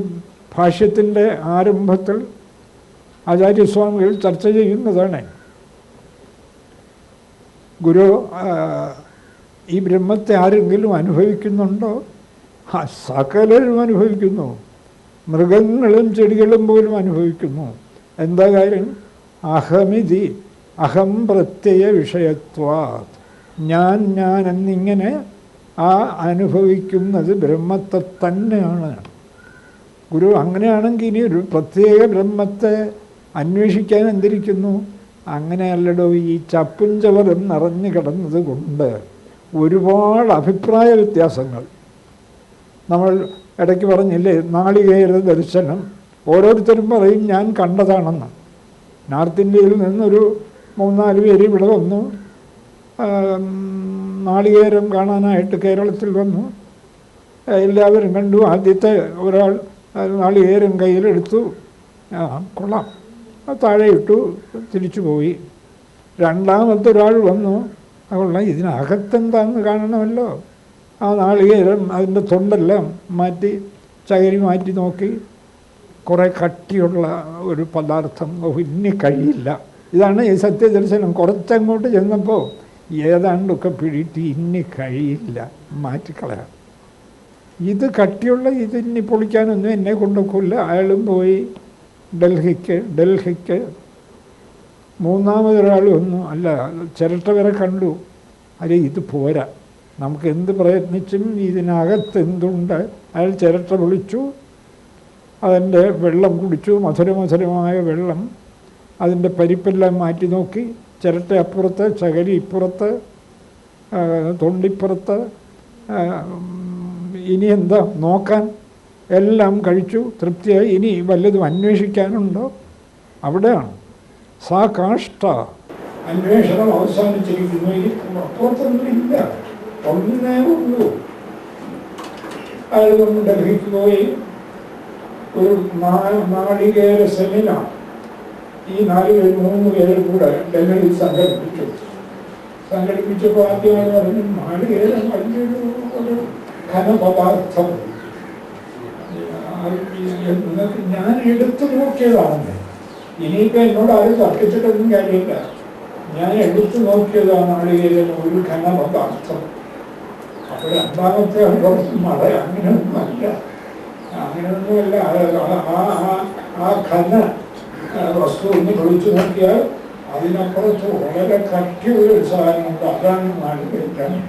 ഭാഷ്യത്തിൻ്റെ ആരംഭത്തിൽ ആചാര്യസ്വാമികൾ ചർച്ച ചെയ്യുന്നതാണ്. ഗുരു ഈ ബ്രഹ്മത്തെ ആരെങ്കിലും അനുഭവിക്കുന്നുണ്ടോ? സകലരും അനുഭവിക്കുന്നു. മൃഗങ്ങളും ചെടികളും പോലും അനുഭവിക്കുന്നു. എന്താ കാര്യം? അഹമിതി അഹം പ്രത്യയ വിഷയത്വാ, ഞാൻ എന്നിങ്ങനെ ആ അനുഭവിക്കുന്നത് ബ്രഹ്മത്തെ തന്നെയാണ്. ഗുരു അങ്ങനെയാണെങ്കിൽ ഇനി ഒരു പ്രത്യേക ബ്രഹ്മത്തെ അന്വേഷിക്കാൻ എന്തിരിക്കുന്നു? അങ്ങനെയല്ലടോ, ഈ ചപ്പും ചവറും നിറഞ്ഞു കിടന്നത് കൊണ്ട് ഒരുപാട് അഭിപ്രായ വ്യത്യാസങ്ങൾ. നമ്മൾ ഇടയ്ക്ക് പറഞ്ഞില്ലേ, നാളികേര ദർശനം. ഓരോരുത്തരും പറയും ഞാൻ കണ്ടതാണെന്ന്. നോർത്ത് ഇന്ത്യയിൽ നിന്നൊരു 3-4 പേര് ഇവിടെ വന്നു, നാളികേരം കാണാനായിട്ട് കേരളത്തിൽ വന്നു. എല്ലാവരും കണ്ടു. ആദ്യത്തെ ഒരാൾ നാളികേരം കയ്യിലെടുത്തു, കൊള്ളാം, താഴെ ഇട്ടു, തിരിച്ചു പോയി. രണ്ടാമത്തെ ഒരാൾ വന്നു, കൊള്ളാം, ഇതിനകത്തെന്താണെന്ന് കാണണമല്ലോ. ആ നാളികേരം അതിൻ്റെ തൊണ്ടെല്ലാം മാറ്റി ചകരി മാറ്റി നോക്കി, കുറേ കട്ടിയുള്ള ഒരു പദാർത്ഥം. ഇനി കഴിയില്ല. ഇതാണ് ഈ സത്യദർശനം. കുറച്ചങ്ങോട്ട് ചെന്നപ്പോൾ ഏതാണ്ടൊക്കെ പിടിയിട്ട് ഇനി കഴിയില്ല, മാറ്റിക്കളയാം. ഇത് കട്ടിയുള്ള ഇതിനി പൊളിക്കാനൊന്നും എന്നെ കൊണ്ടൊക്കില്ല. അയാളും പോയി ഡൽഹിക്ക്. മൂന്നാമതൊരാൾ വന്നു, അല്ല ചിരട്ട വരെ കണ്ടു. അരെ ഇത് പോരാ, നമുക്ക് എന്ത് പ്രയത്നിച്ചും ഇതിനകത്ത് എന്തുണ്ട്. അയാൾ ചിരട്ട പൊളിച്ചു, അതിൻ്റെ വെള്ളം കുടിച്ചു, മധുരമധുരമായ വെള്ളം. അതിൻ്റെ പരിപ്പെല്ലാം മാറ്റി നോക്കി, ചിരട്ട അപ്പുറത്ത്, ചകരി ഇപ്പുറത്ത്, തൊണ്ടിപ്പുറത്ത്. ഇനി എന്താ നോക്കാൻ? എല്ലാം കഴിച്ചു, തൃപ്തിയായി. ഇനി വല്ലതും അന്വേഷിക്കാനുണ്ടോ? അവിടെയാണ് സാ കാഷ്ട. അന്വേഷണം അവസാനിച്ചിരിക്കുന്നു. അപ്പുറത്തൊന്നും ഇല്ല, ഒന്നേ ഉള്ളൂ. അയാൾ ഡൽഹിക്ക് പോയി ഒരു നാളികേര സെമിനാർ. ഈ 3 പേരും കൂടെ ഡൽഹിയിൽ സംഘടിപ്പിച്ചപ്പോൾ ആദ്യമായി പറഞ്ഞു, നാളികേരം വലിയൊരു ഘനപദാർത്ഥം. ഞാൻ എടുത്തു നോക്കിയതാണ്. ഇനിയിപ്പോൾ എന്നോട് ആരും തർക്കിച്ചിട്ടൊന്നും കാര്യമില്ല. ഞാൻ എടുത്തു നോക്കിയതാണ് നാളികേരം ഒരു ഘനപദാർത്ഥം. അപ്പോൾ രണ്ടാമത്തെ മഴ അങ്ങനെയൊന്നുമല്ല. ആ ഘന വസ്തു ഒന്ന് വിളിച്ചു നോക്കിയാൽ അതിനപ്പുറത്ത് വളരെ കട്ടിയുള്ള ഒരു സാധനമുണ്ട്. അതാണ് നാളികേരം.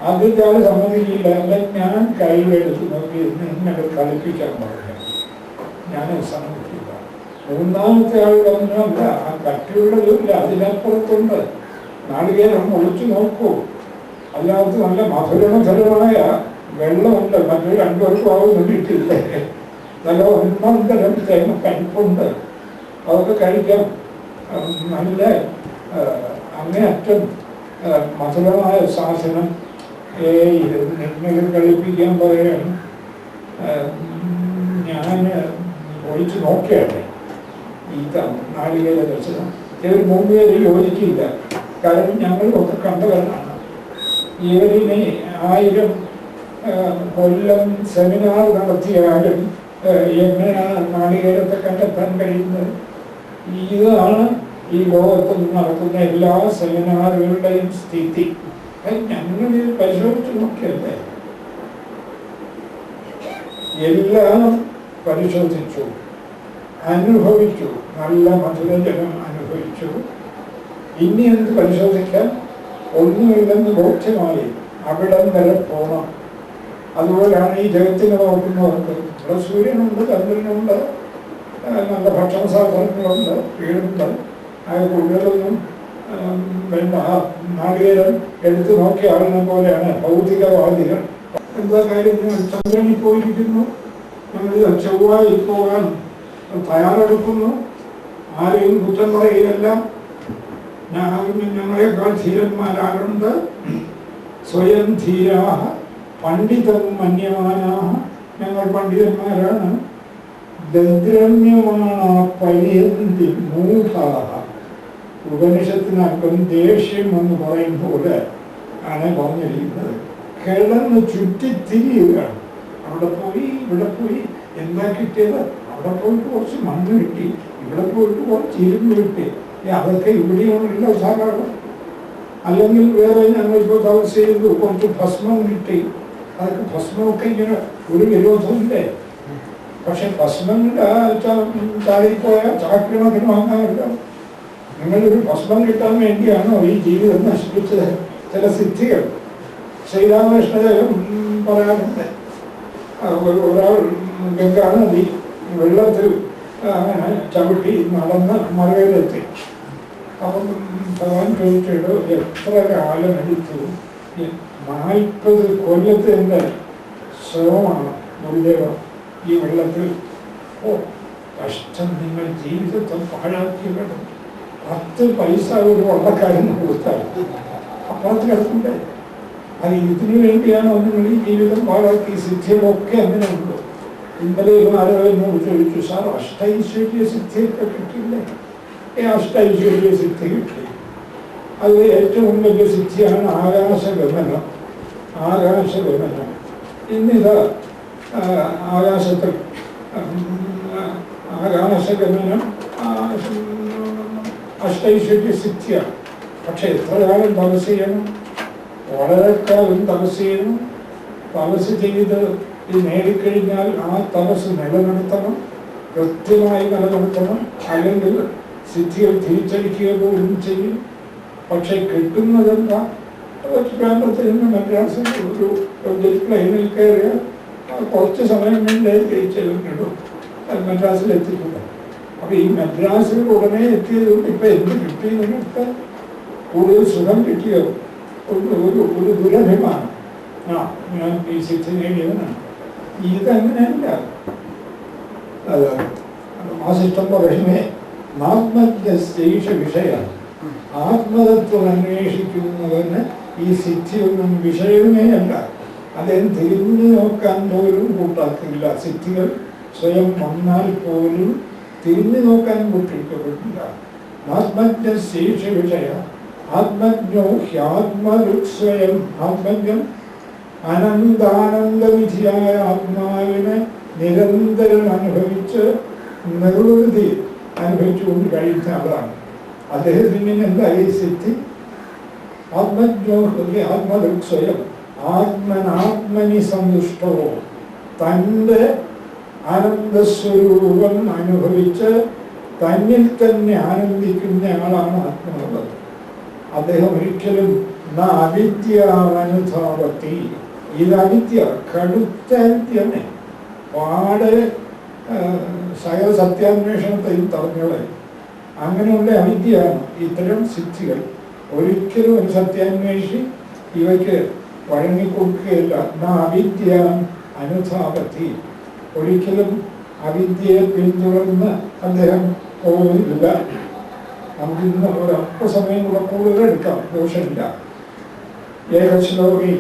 അത് ഇയാൾ സമ്മതിക്കില്ല. അല്ല, ഞാൻ കൈവെടുത്ത് നോക്കി എന്നെ കളിപ്പിക്കാൻ പാടില്ല, ഞാൻ സമ്മതിക്കില്ല. മൂന്നാമത്തെ ആൾ പറഞ്ഞല്ല, ആ കട്ടിയുള്ളതില്ല, അതിനപ്പുറത്തുണ്ട്. നാളികേരം ഒളിച്ചു നോക്കൂ. അതിനകത്ത് നല്ല മധുരമധുരമായ വെള്ളമുണ്ട്. മറ്റൊരു 2 പേർക്കും ആവുന്നു കിട്ടില്ലേ. നല്ല 1 തരം തേങ്ങ കയ്പുണ്ട്. അതൊക്കെ കഴിക്കാം. നല്ല അങ്ങേയറ്റം മധുരമായ സാധനം. നിങ്ങൾ കളിപ്പിക്കാൻ പറയുകയാണ്. ഞാൻ ഒഴിച്ച് നോക്കിയാണ് ഈ നാളികേര ദർശനം. ഇവർ 3 പേര് യോജിക്കില്ല. കാരണം ഞങ്ങളൊക്കെ കണ്ടവരാണ്. ഇവരിനെ 1000 കൊല്ലം സെമിനാർ നടത്തിയാലും എങ്ങനെയാണ് നാളികേരത്തെ കണ്ടെത്താൻ കഴിയുന്നത്? ഇതാണ് ഈ ലോകത്ത് നടക്കുന്ന എല്ലാ സെമിനാറുകളുടെയും സ്ഥിതി. ഞങ്ങളിത് പരിശോധിച്ച് നോക്കിയല്ലേ, എല്ലാം പരിശോധിച്ചു, അനുഭവിച്ചു, നല്ല മധുരജനം അനുഭവിച്ചു. ഇനി എന്ത് പരിശോധിക്കാൻ? ഒന്നുമില്ലെന്ന് ബോധ്യമായി അവിടം വരെ പോകണം. അതുപോലെയാണ് ഈ ജഗത്തിനെ നോക്കുന്നവർക്ക്. ഇവിടെ സൂര്യനുണ്ട്, ചന്ദ്രനുണ്ട്, നല്ല ഭക്ഷണ സാധനങ്ങളുണ്ട്, വീടുണ്ട്. ആ കൂടുതലൊന്നും വേണ്ട. നാളികേരം എടുത്തു നോക്കിയ ആളിനെ പോലെയാണ് ഭൗതികവാദികൾ. എന്താ കാര്യം? ചന്ദ്രനിൽ പോയിരിക്കുന്നു, ഞങ്ങൾ ചൊവ്വായി പോകാൻ തയ്യാറെടുക്കുന്നു. ആരെയും കുറ്റം പറയുകയല്ല. ഞങ്ങളെക്കാൾ ധീരന്മാരാകുണ്ട്. സ്വയം ധീരാഹ പണ്ഡിതം മന്യമാനാഹ. ഞങ്ങൾ പണ്ഡിതന്മാരാണ്. ദദ്രമ്യമാണ പര്യന്തി മൂഢാഹ. ഉപനിഷത്തിനകം ദേഷ്യം എന്ന് പറയുമ്പോൾ ആണ് പറഞ്ഞിരിക്കുന്നത്. കിടന്ന് ചുറ്റിത്തിരിയുകയാണ്. അവിടെ പോയി ഇവിടെ പോയി എന്താ കിട്ടിയത്? അവിടെ പോയിട്ട് കുറച്ച് മണ്ണ് കിട്ടി, ഇവിടെ പോയിട്ട് കുറച്ച് ഇരുമ്പ് കിട്ടി. അതൊക്കെ ഇവിടെയുള്ള സാധാരണ അല്ലെങ്കിൽ വേറെ ഞങ്ങളിപ്പോൾ തപസ് ചെയ്ത് കുറച്ച് ഭസ്മം കിട്ടി, അതൊക്കെ ഭസ്മമൊക്കെ ഇങ്ങനെ ഒരു വിരോധമില്ലേ? പക്ഷെ ഭസ്മം താഴെപ്പോയാൽ ചാക്രമത്തിന് വാങ്ങാറില്ല. നിങ്ങളൊരു ഭസ്മം കിട്ടാൻ വേണ്ടിയാണോ ഈ ജീവിതം നശിപ്പിച്ചത്? ചില സിദ്ധികൾ ശ്രീരാമകൃഷ്ണദേവൻ പറയാറുണ്ട്. ഒരാൾ ഗംഗാനദി വെള്ളത്തിൽ അങ്ങനെ ചവിട്ടി നടന്ന് മറയിലെത്തി. അപ്പം ഭഗവാൻ ചോദിച്ചിട്ട് എത്ര കാലം എടുത്തു? 40 കൊല്ലത്തിൻ്റെ ശ്രമമാണ് ഗുരുദേവ ഈ വെള്ളത്തിൽ. ഓ കഷ്ടം, നിങ്ങൾ ജീവിതത്തെ പാഴാക്കിയത്. 10 പൈസ ഒരു വള്ളക്കാരന് കൊടുത്താൽ അപ്പുറത്ത് കിടക്കണ്ടേ? അത് ഇതിനു വേണ്ടിയാണോ നിങ്ങൾ ഈ ജീവിതം പാഴാക്കി? സിദ്ധികളൊക്കെ അങ്ങനെ ഉണ്ടോ? ഇന്നലെ ആരോ എന്നോട് ചോദിച്ചു, സാർ അഷ്ടൈശ്വര്യ സിദ്ധിയൊക്കെ കിട്ടിയില്ലേ? അഷ്ടൈശ്വര്യ സിദ്ധി കിട്ടി. അത് ഏറ്റവും വലിയ സിദ്ധിയാണ് ആകാശഗമനം. ആകാശഗമനം ഇന്നിത് ആകാശത്തിൽ ആകാശഗമനം അഷ്ടൈശ്വര്യ സിദ്ധിയാണ്. പക്ഷെ എത്ര കാലം തപസ് ചെയ്യണം? വളരെ കാലം തപസ് ചെയ്യണം. തപസ് ചെയ്ത് ഇത് നേടിക്കഴിഞ്ഞാൽ ആ തപസ് നിലനിർത്തണം, കൃത്യമായി നിലനിർത്തണം. അല്ലെങ്കിൽ സിദ്ധികൾ തിരിച്ചടിക്കുക പോലും ചെയ്യും. പക്ഷെ കിട്ടുന്നതെന്താ? കേരളത്തിൽ നിന്ന് മദ്രാസിൽ ഒരു ജെറ്റ് പ്ലെയിനിൽ കയറിയ കുറച്ച് സമയം കൊണ്ടേ ജയിച്ചിടും, മദ്രാസിൽ എത്തിക്കുക. അപ്പൊ ഈ മദ്രാസിൽ ഉടനെ എത്തിയതുകൊണ്ട് ഇപ്പൊ എന്ത് കിട്ടിയതിനൊക്കെ കൂടുതൽ സുഖം കിട്ടിയോ? ഒരു ദുരഭിമാനം. ഞാൻ ഈ സിദ്ധി നേടിയവനാണ്. ഇതങ്ങനെയല്ല. മാസിഷ്ടം പറയുന്നേ ആത്മജ്ഞ വിഷയമാണ്. ആത്മതത്വം അന്വേഷിക്കുന്നതിന് ഈ സിദ്ധിയൊന്നും വിഷയമേ അല്ല. അദ്ദേഹം തിരിഞ്ഞു നോക്കാൻ പോലും കൂട്ടാക്കില്ല. സിദ്ധികൾ സ്വയം വന്നാൽ പോലും തിരിഞ്ഞു നോക്കാൻ കൂട്ടിയിട്ടില്ല. ആത്മജ്ഞ ശേഷ വിഷയ ആത്മജ്ഞോ ഹ്യാത്മരുസ്വയം. ആത്മജ്ഞം അനന്താനന്ദവിധിയായ ആത്മാവിനെ നിരന്തരം അനുഭവിച്ച് നിർവൃതി അനുഭവിച്ചുകൊണ്ട് കഴിയുന്ന ആളാണ്. അദ്ദേഹത്തിന് എന്തായി സിദ്ധി? ആത്മജ്ഞോ ആത്മദൃക്സ്വയം ആത്മനാത്മനി സന്തുഷ്ടോ. തൻ്റെ ആനന്ദസ്വരൂപം അനുഭവിച്ച് തന്നിൽ തന്നെ ആനന്ദിക്കുന്ന ആളാണ് ആത്മനിർഭർ. അദ്ദേഹം ഒരിക്കലും അവിദ്യാവനുധാപത്തി. ഇത് അവിദ്യ, കടുത്ത അവിദ്യനെ പാടെ സകല സത്യാന്വേഷണത്തെയും തടഞ്ഞോളെ. അങ്ങനെയുള്ള അവിദ്യയാണ് ഇത്തരം സിദ്ധികൾ. ഒരിക്കലും ഒരു സത്യാന്വേഷി ഇവയ്ക്ക് വഴങ്ങിക്കൊടുക്കുകയില്ല. അവിദ്യ അനുധാപത്തി. ഒരിക്കലും അവിദ്യയെ പിന്തുടർന്ന് അദ്ദേഹം പോകുന്നില്ല. നമുക്കിന്ന് ഒരല്പസമയം കൂടെ കൂടുതൽ എടുക്കാം, ദോഷമില്ല. ഏകശ്ലോകി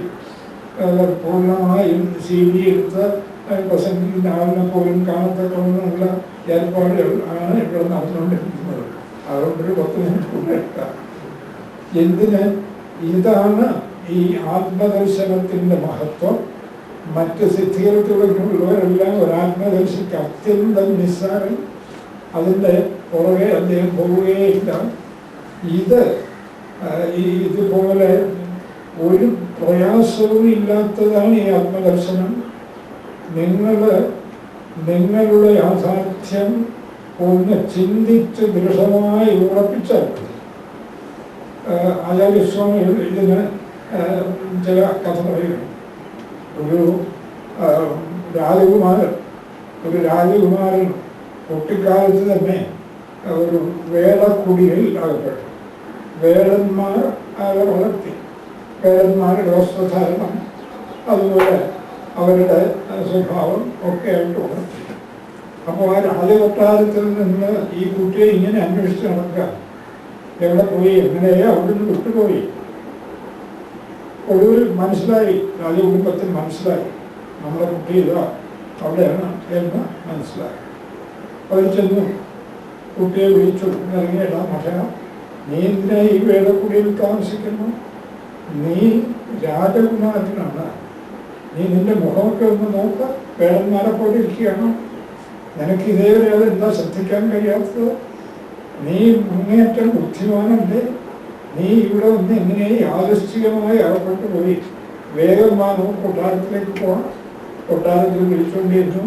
പൂർണ്ണമായും CD എടുത്ത് പ്രസംഗിക്കുന്ന ആളിനെ പോലും കാണത്തക്കൊന്നുള്ള ഏർപ്പാടുകൾ ആണ് ഇവിടെ നടന്നുകൊണ്ടിരിക്കുന്നത്. അതുകൊണ്ടൊരു 10 മിനിറ്റ് കൂടെ എടുക്കാം. എന്തിന്? ഇതാണ് ഈ ആത്മദർശനത്തിൻ്റെ മഹത്വം. മറ്റ് സിദ്ധികൾ തുടങ്ങിയുള്ളവരെല്ലാം ഒരാത്മദർശിക്ക് അത്യന്തം നിസ്സാരം. അതിൻ്റെ പുറകെ അദ്ദേഹം പോവുകയില്ല. ഇതുപോലെ ഒരു പ്രയാസവും ഇല്ലാത്തതാണ് ഈ ആത്മദർശനം. നിങ്ങളുടെ യാഥാർത്ഥ്യം ഒന്ന് ചിന്തിച്ച് ദൃഢമായി ഉറപ്പിച്ചാൽ മതി. ആചാര്യസ്വാമികൾ ഇതിന് ചില കഥ പറയുന്നു. ഒരു രാജകുമാരൻ കുട്ടിക്കാലത്ത് തന്നെ ഒരു വേളക്കുടിയിൽ അകപ്പെട്ടു. വേളന്മാർ അവരെ വളർത്തി. വേളന്മാരുടെ വസ്ത്രധാരണം അതുപോലെ അവരുടെ സ്വഭാവം ഒക്കെ ആയിട്ട് വളർത്തി. അപ്പോൾ ആ രാജകൊട്ടാരത്തിൽ നിന്ന് ഈ കുട്ടിയെ ഇങ്ങനെ അന്വേഷിച്ച് നടക്കുക. എവിടെ പോയി, എങ്ങനെയോ അവിടെ നിന്ന് വിട്ടുപോയി. ഒടുവിൽ മനസ്സിലായി, രാജകുടുംബത്തിന് മനസ്സിലായി നമ്മുടെ കുട്ടി ഇതാ അവിടെയാണ് എന്ന് മനസ്സിലായി. അവർ ചെന്നു കുട്ടിയെ വിളിച്ചു. ഇറങ്ങിയിടാം മഠ, നീ എന്തിനാ ഈ വേളക്കുടിയിൽ താമസിക്കുന്നു? നീ രാജകുമാരനാണ്. നീ നിന്റെ മുഖമൊക്കെ ഒന്ന് നോക്ക. വേളന്മാരെ പോലെ ഇരിക്കുകയാണോ? നിനക്ക് ഇതേവരെ അതെന്താ ശ്രദ്ധിക്കാൻ കഴിയാത്തത്? നീ മുന്നേറ്റം ബുദ്ധിമാനല്ലേ? നീ ഇവിടെ ഒന്ന് എങ്ങനെ യാദൃശ്ചികമായി അകപ്പെട്ടു പോയി. വേഗം കൊട്ടാരത്തിലേക്ക് പോകണം. കൊട്ടാരത്തിൽ വിളിച്ചുകൊണ്ടിരുന്നു.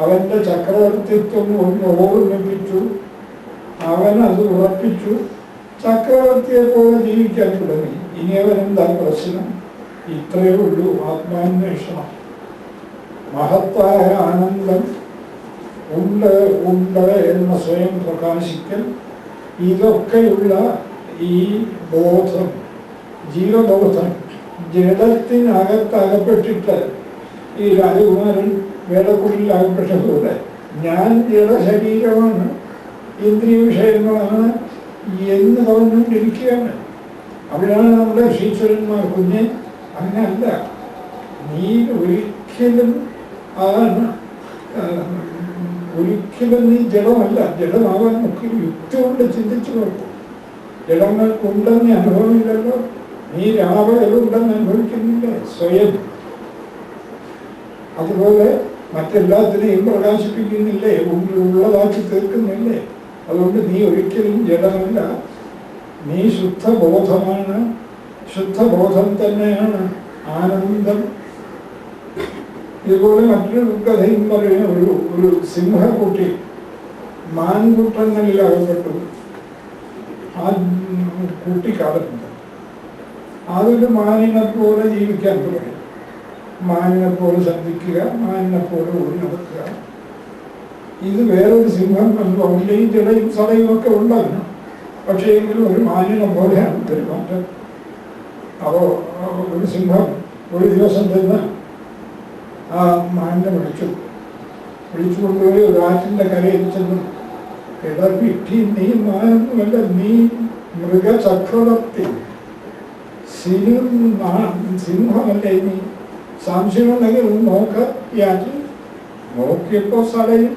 അവൻ്റെ ചക്രവർത്തിത്വം ഒന്ന് ഓർമ്മിപ്പിച്ചു. അവൻ അത് ഉറപ്പിച്ചു. ചക്രവർത്തിയെ പോലെ ജീവിക്കാൻ തുടങ്ങി. ഇനി അവനെന്താ പ്രശ്നം? ഇത്രയേ ഉള്ളൂ ആത്മാന്വേഷണം. മഹത്തായ ആനന്ദം ഉണ്ട് ഉണ്ട് എന്ന സ്വയം പ്രകാശിക്കൽ, ഇതൊക്കെയുള്ള ഈ ബോധം, ജീവബോധം ജഡത്തിനകത്തകപ്പെട്ടിട്ട് ഈ രാജകുമാരൻ വേടക്കുള്ളിലകപ്പെട്ടതുപോലെ ഞാൻ ജഡശരീരമാണ്, ഇന്ദ്രിയ വിഷയങ്ങളാണ് എന്ന് പറഞ്ഞുകൊണ്ടിരിക്കുകയാണ്. അവിടെയാണ് നമ്മുടെ ശ്രീശ്വരന്മാർ കുഞ്ഞെ അങ്ങനല്ല, നീ ഒരിക്കലും ഒരിക്കലും നീ ജഡമല്ല. ജഡമാവാൻ നമുക്ക് യുക്തി കൊണ്ട് ചിന്തിച്ചു നോക്കും. ജഡങ്ങൾക്കുണ്ടെന്ന് അനുഭവമില്ലല്ലോ. നീ രാവകളുണ്ടെന്ന് അനുഭവിക്കുന്നില്ലേ സ്വയം? അതുപോലെ മറ്റെല്ലാത്തിനെയും പ്രകാശിപ്പിക്കുന്നില്ലേ, ഉള്ളതാക്കി തീർക്കുന്നില്ലേ? അതുകൊണ്ട് നീ ഒരിക്കലും ജഡമല്ല, നീ ശുദ്ധബോധമാണ്. ശുദ്ധബോധം തന്നെയാണ് ആനന്ദം. ഇതുപോലെ മറ്റൊരു കഥയും പറയുന്ന ഒരു സിംഹക്കുട്ടി മാൻകുട്ടങ്ങളിൽ അകപ്പെട്ടു. ആ കുട്ടിക്കാലത്തുണ്ട്. അതൊരു മാനിനെ പോലെ ജീവിക്കാൻ തുടങ്ങി. മാനിനെ പോലെ ശബ്ദിക്കുക, മാനിനെ പോലെ ഓടി നടക്കുക. ഇത് വേറൊരു സിംഹം കണ്ടു. അവൻ്റെയും ജടയും സടയും ഒക്കെ ഉണ്ടായിരുന്നു. പക്ഷേ എങ്കിലും ഒരു മാനിനെ പോലെയാണ് പെരുമാറ്റം. അപ്പോൾ ഒരു സിംഹം ഒരു ദിവസം തന്നെ ആ മാനിനെ വിളിച്ചുകൊണ്ടുപോയി ഒരു ആറ്റിൻ്റെ കരയിൽ ചെന്നു. ഇടവിട്ടി, നീ മാനൊന്നുമല്ല, നീ മൃഗചക്രവർത്തി, സിംഹമല്ലേ നീ? സംശയമുണ്ടെങ്കിൽ നോക്ക ഈ ആറ്റിൽ. നോക്കിയപ്പോൾ സടയും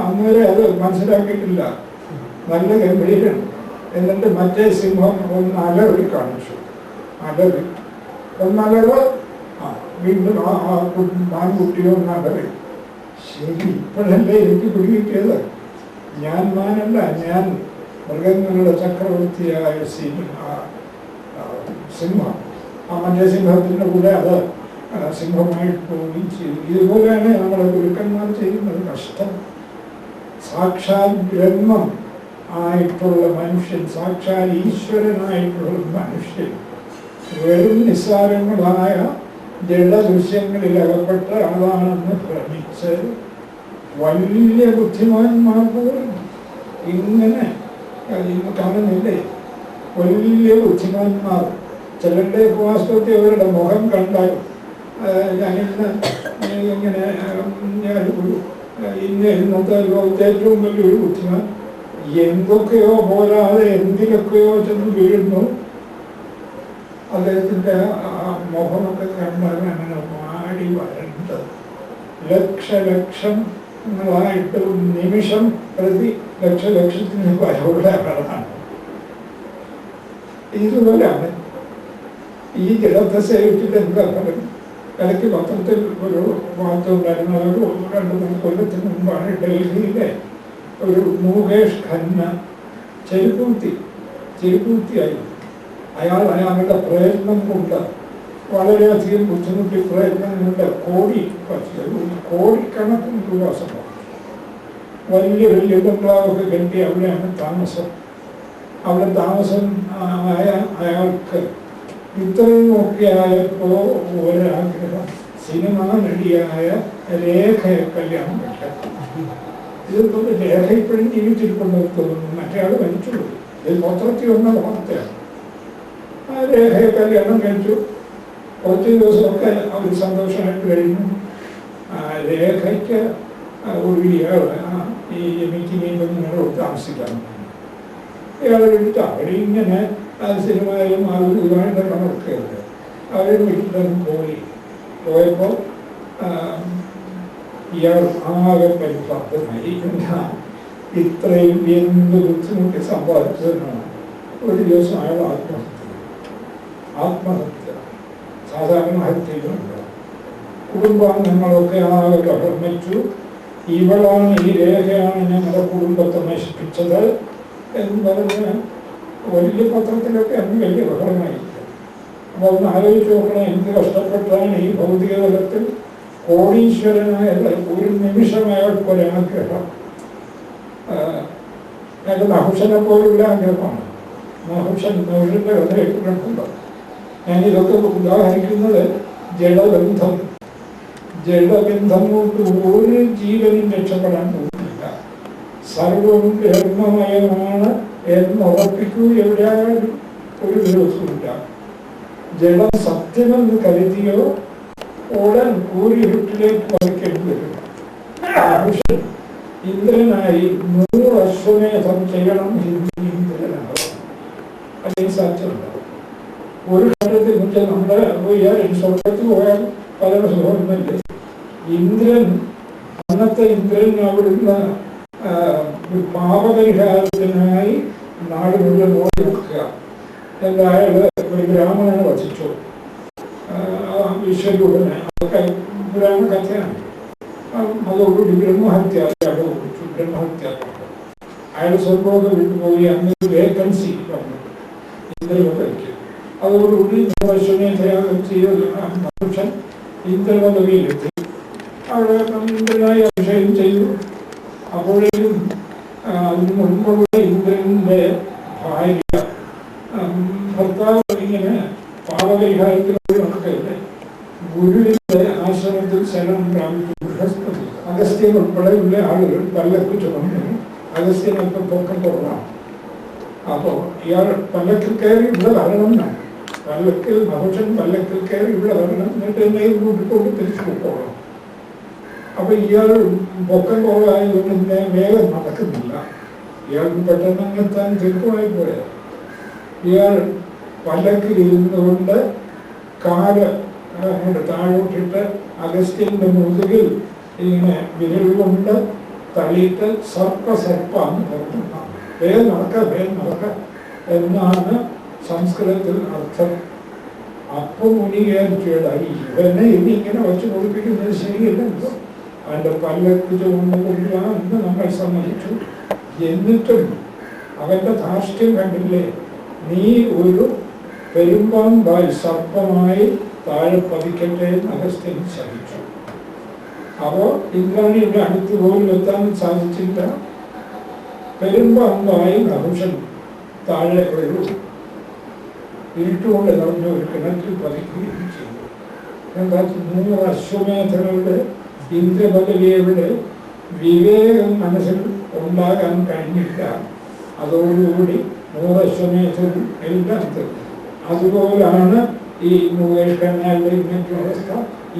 അന്നേരം അത് മനസ്സിലാക്കിയിട്ടില്ല. നല്ല ഗംഭീരം. എന്നിട്ട് മറ്റേ സിംഹം ഒന്ന് അലറി കാണിച്ചു. അലറി ഒന്നലറ്, വീണ്ടും ആ മാൻകുട്ടിയോ ഒന്നലറി. ശരി, ഇപ്പോഴല്ലേ എനിക്ക് പിടികിട്ടിയത്. ഞാൻ മാനല്ല, ഞാൻ മൃഗങ്ങളുടെ ചക്രവർത്തിയായ സിംഹം. ആ മറ്റേ സിംഹത്തിൻ്റെ കൂടെ അത് സിംഹമായിട്ട് പോവുകയും ചെയ്തു. ഇതുപോലെയാണ് നമ്മുടെ ഗുരുക്കന്മാർ ചെയ്യുന്നത്. കഷ്ടം. സാക്ഷാൽ ബ്രഹ്മം ആയിട്ടുള്ള മനുഷ്യൻ, സാക്ഷാൽ ഈശ്വരനായിട്ടുള്ള മനുഷ്യൻ വെറും നിസ്സാരങ്ങളായ ജഡദൃശ്യങ്ങളിൽ അകപ്പെട്ട് അതാണെന്ന് ഭ്രമിച്ച് വലിയ ബുദ്ധിമാന്മാർ പോലും ഇങ്ങനെ കാണുന്നില്ലേ? വലിയ ബുദ്ധിമാന്മാർ ചിലരുടെ വാസ്തവത്തിൽ അവരുടെ മുഖം കണ്ടാൽ ഞാനിന്ന് ഇങ്ങനെ ഇന്നത്തെ ലോകത്തെ ഏറ്റവും വലിയൊരു ബുദ്ധിമാൻ എന്തൊക്കെയോ പോരാതെ എന്തിലൊക്കെയോ ചെന്ന് വീഴുന്നു. അദ്ദേഹത്തിൻ്റെ മുഖമൊക്കെ കണ്ടാൽ അങ്ങനെ മാടി വരണ്ട് ലക്ഷങ്ങളായിട്ട് നിമിഷം പ്രതി ലക്ഷത്തിന് വരവുള്ള ആളാണ്. ഇതുപോലെയാണ് ഈ ജഡത്തെ സേവിച്ചിട്ട് എന്താ പറയുന്നത്? ഇടയ്ക്ക് പത്രത്തിൽ ഒരു വാർത്ത ഉണ്ടായിരുന്ന ഒരു 2-3 കൊല്ലത്തിന് മുമ്പാണ് ഡൽഹിയിലെ ഒരു മുകേഷ് ഖന്ന ചെരുപ്പൂത്തിയായി. അയാളുടെ പ്രയത്നം കൊണ്ട് വളരെയധികം ബുദ്ധിമുട്ടി പ്രയത്നം കൊണ്ട് കോടിക്കണക്കിന് രൂപ സമ്പാദിച്ചു. വലിയ വലിയ ബംഗ്ലാവൊക്കെ കെട്ടി അവിടെയാണ് താമസം. അവിടെ താമസം ആയ അയാൾക്ക് ഇത്രയും ഒക്കെ ആയപ്പോൾ ഒരാഗ്രഹം, സിനിമാ നടിയായ രേഖയെ കല്യാണം കഴിക്കാം. ഇതുപോലെ രേഖ ഇപ്പോഴും ജീവിച്ചിരിക്കുന്നത് തോന്നുന്നു. മറ്റേ ആൾ മരിച്ചുള്ളൂ. ഇത് പത്രത്തിൽ വന്ന വാർത്തയാണ്. ആ രേഖയെ കല്യാണം കഴിച്ചു. കുറച്ച് ദിവസമൊക്കെ അവർ സന്തോഷമായിട്ട് കഴിഞ്ഞു. രേഖയ്ക്ക് ഒരു ഈ മിക്കിനീന്തൊന്നും താമസിക്കാൻ ഇയാളെ വിളിച്ച് അവിടെ ഇങ്ങനെ സിനിമയിലും ഇതുമായിട്ട് നടക്കുകയല്ലേ. അവരെ വീട്ടിലും പോയപ്പോൾ ഇയാൾ ആകെ പരിപ്രാപ്തമായി. ഇത്രയും എന്ത് ബുദ്ധിമുട്ടി സമ്പാദിച്ചതെന്നാണ്. ഒരു ദിവസം അയാൾ ആത്മഹത്യ സാധാരണ ഹത്യയിലുണ്ട്. കുടുംബാംഗങ്ങളൊക്കെ ആകെ കടമിച്ചു. ഇവളാണ്, ഈ രേഖയാണ് ഞങ്ങളുടെ കുടുംബത്തെ നശിപ്പിച്ചത് എന്ന് പറഞ്ഞ് വലിയ പത്രത്തിലൊക്കെ അന്ന് വലിയ ബഹളമായിരിക്കും. അപ്പോൾ ഒന്ന് ആലോചിച്ച് നോക്കണം, എന്ത് കഷ്ടപ്പെട്ടാണ് ഈ ഭൗതിക തലത്തിൽ കോടീശ്വരനായത്. ഒരു നിമിഷം അയാൾക്കൊരാഗ്രഹം, അയാൾക്ക് നഹുഷനെ പോലുള്ള ആഗ്രഹമാണ്. നഹുഷൻ്റെ കഥയൊക്കെ കിടക്കുമ്പോൾ ഞാനിതൊക്കെ ഉദാഹരിക്കുന്നത് ജഡബന്ധം. ജഡബന്ധം കൊണ്ട് ഒരു ജീവനും രക്ഷപ്പെടാൻ പോകുന്നില്ല. സർവം ബ്രഹ്മമയമാണ് എന്നുറപ്പിക്കൂ എവിടെയായാലും ഒരു ദിവസമില്ല. ജഡം സത്യമെന്ന് കരുതിയോ ഉടൻ കൂരിരുട്ടിലേക്ക് പറിക്കേണ്ടി വരും. മനുഷ്യൻ ഇന്ദ്രനായി 100 അശ്വമേധം ചെയ്യണം, ഇന്ദ്രനാകും. അല്ലെങ്കിൽ സാധ്യതയുണ്ടാവും. ഒരു ഘട്ടത്തിൽ വെച്ചാൽ നമ്മുടെ സ്വർഗത്തിൽ പോയാൽ പല സുഖമൊന്നുമില്ല. ഇന്ദ്രൻ, അന്നത്തെ ഇന്ദ്രൻ അവിടുന്ന് പാപപരിഹാരത്തിനായി നാട് മുഴുവൻ ഓടി നോക്കുക. എന്തായാലും ഒരു ബ്രാഹ്മണനെ വധിച്ചു, ഈശ്വരൂപനെ. അതൊക്കെ പുരാണ കഥയാണ്. അതോടുകൂടി ബ്രഹ്മഹത്യ അയാളെ ഓടിച്ചു. ബ്രഹ്മഹത്യ അയാൾ സ്വർഗമൊക്കെ വിട്ടുപോയി. അന്ന് വേക്കൻസി വന്നു ഇന്ദ്രപദവിക്ക്. അതോടുകൂടി അശ്വമേധയാഗം ചെയ്ത മനുഷ്യൻ ഇന്ദ്രപദവിയിലെത്തി. അവിടെ ഇന്ദ്രനായി അഭിഷേകം ചെയ്തു. അപ്പോഴേക്കും അതിന് മുൻപുള്ള ഇന്ദ്രന്റെ ഭാര്യ ഭർത്താവ് ഇങ്ങനെ പാപപരിഹാരത്തിനോട് നടക്കല്ലേ, ഗുരുവിന്റെ ആശ്രമത്തിൽ ശരണം പ്രാപിച്ചു. ബൃഹസ്പതി, അഗസ്ത്യൻ ഉൾപ്പെടെയുള്ള ആളുകൾ പല്ലക്ക് ചുമന്നു. അഗസ്ത്യനൊക്കെ പൊക്കം കുറവാണ്. അപ്പോൾ ഇയാൾ പല്ലക്കിൽ കയറി ഇവിടെ വരണം എന്നാണ്. പല്ലക്കിൽ മനുഷ്യൻ പല്ലക്കിൽ കയറി ഇവിടെ വരണം, എന്നിട്ട് എന്നെയും കൂട്ടിക്കൊണ്ട് തിരിച്ചു പോകണം. അപ്പൊ ഇയാൾ പൊക്കം കുറവായതുകൊണ്ട് വേഗം നടക്കുന്നില്ല. ഇയാൾക്ക് പെട്ടെന്ന് അങ്ങെത്താൻ തിരുപ്പമായി പോയത്. ഇയാൾ പല്ലക്കിൽ ഇരുന്നുകൊണ്ട് കാല് അങ്ങോട്ട് താഴോട്ടിട്ട് അഗസ്ത്യന്റെ മുതുകിൽ ഇങ്ങനെ വിരൽ കൊണ്ട് തള്ളിയിട്ട് സർപ്പാന്ന് പറഞ്ഞു. വേഗം നടക്ക എന്നാണ് സംസ്കൃതത്തിൽ അർത്ഥം. അപ്പൊ മുനി വിചാരിച്ചതായി, ഇവനെ ഇങ്ങനെ വച്ച് കൊടുപ്പിക്കുന്നത് ശരിയല്ലല്ലോ. അവൻ്റെ പല്ലക്ക് ചുമന്നുകൊണ്ടാന്ന് നമ്മൾ സമ്മതിച്ചു. എന്നിട്ടും അവന്റെ ധാർഷ്ട്യം കണ്ടില്ലേ? നീ ഒരു പെരുമ്പാമ്പായി, സർപ്പമായി താഴെ പതിക്കട്ടെ എന്ന് അഗസ്ത്യൻ ശപിച്ചു. അപ്പോൾ ഇന്ദ്രാണിയുടെ അടുത്ത് പോലും എത്താൻ സാധിച്ചില്ല. പെരുമ്പാമ്പായി നഹുഷൻ താഴെ ഒരു ഇരുട്ടുകൊണ്ട് നിറഞ്ഞ ഒരു കിണറ്റിൽ പതിക്കുകയും ചെയ്തു. എന്താ 100 അശ്വമേധങ്ങളുടെ ഇന്ദ്രപദവിയുടെ വിവേകം മനസ്സിൽ ഉണ്ടാകാൻ കഴിഞ്ഞില്ല. അതോടുകൂടി 100 അശ്വമേധവും എല്ലാം തീർന്നു. അതുപോലാണ് ഈ മുകേഷ് ഖന്നായുടെ ഇന്നത്തെ അവസ്ഥ.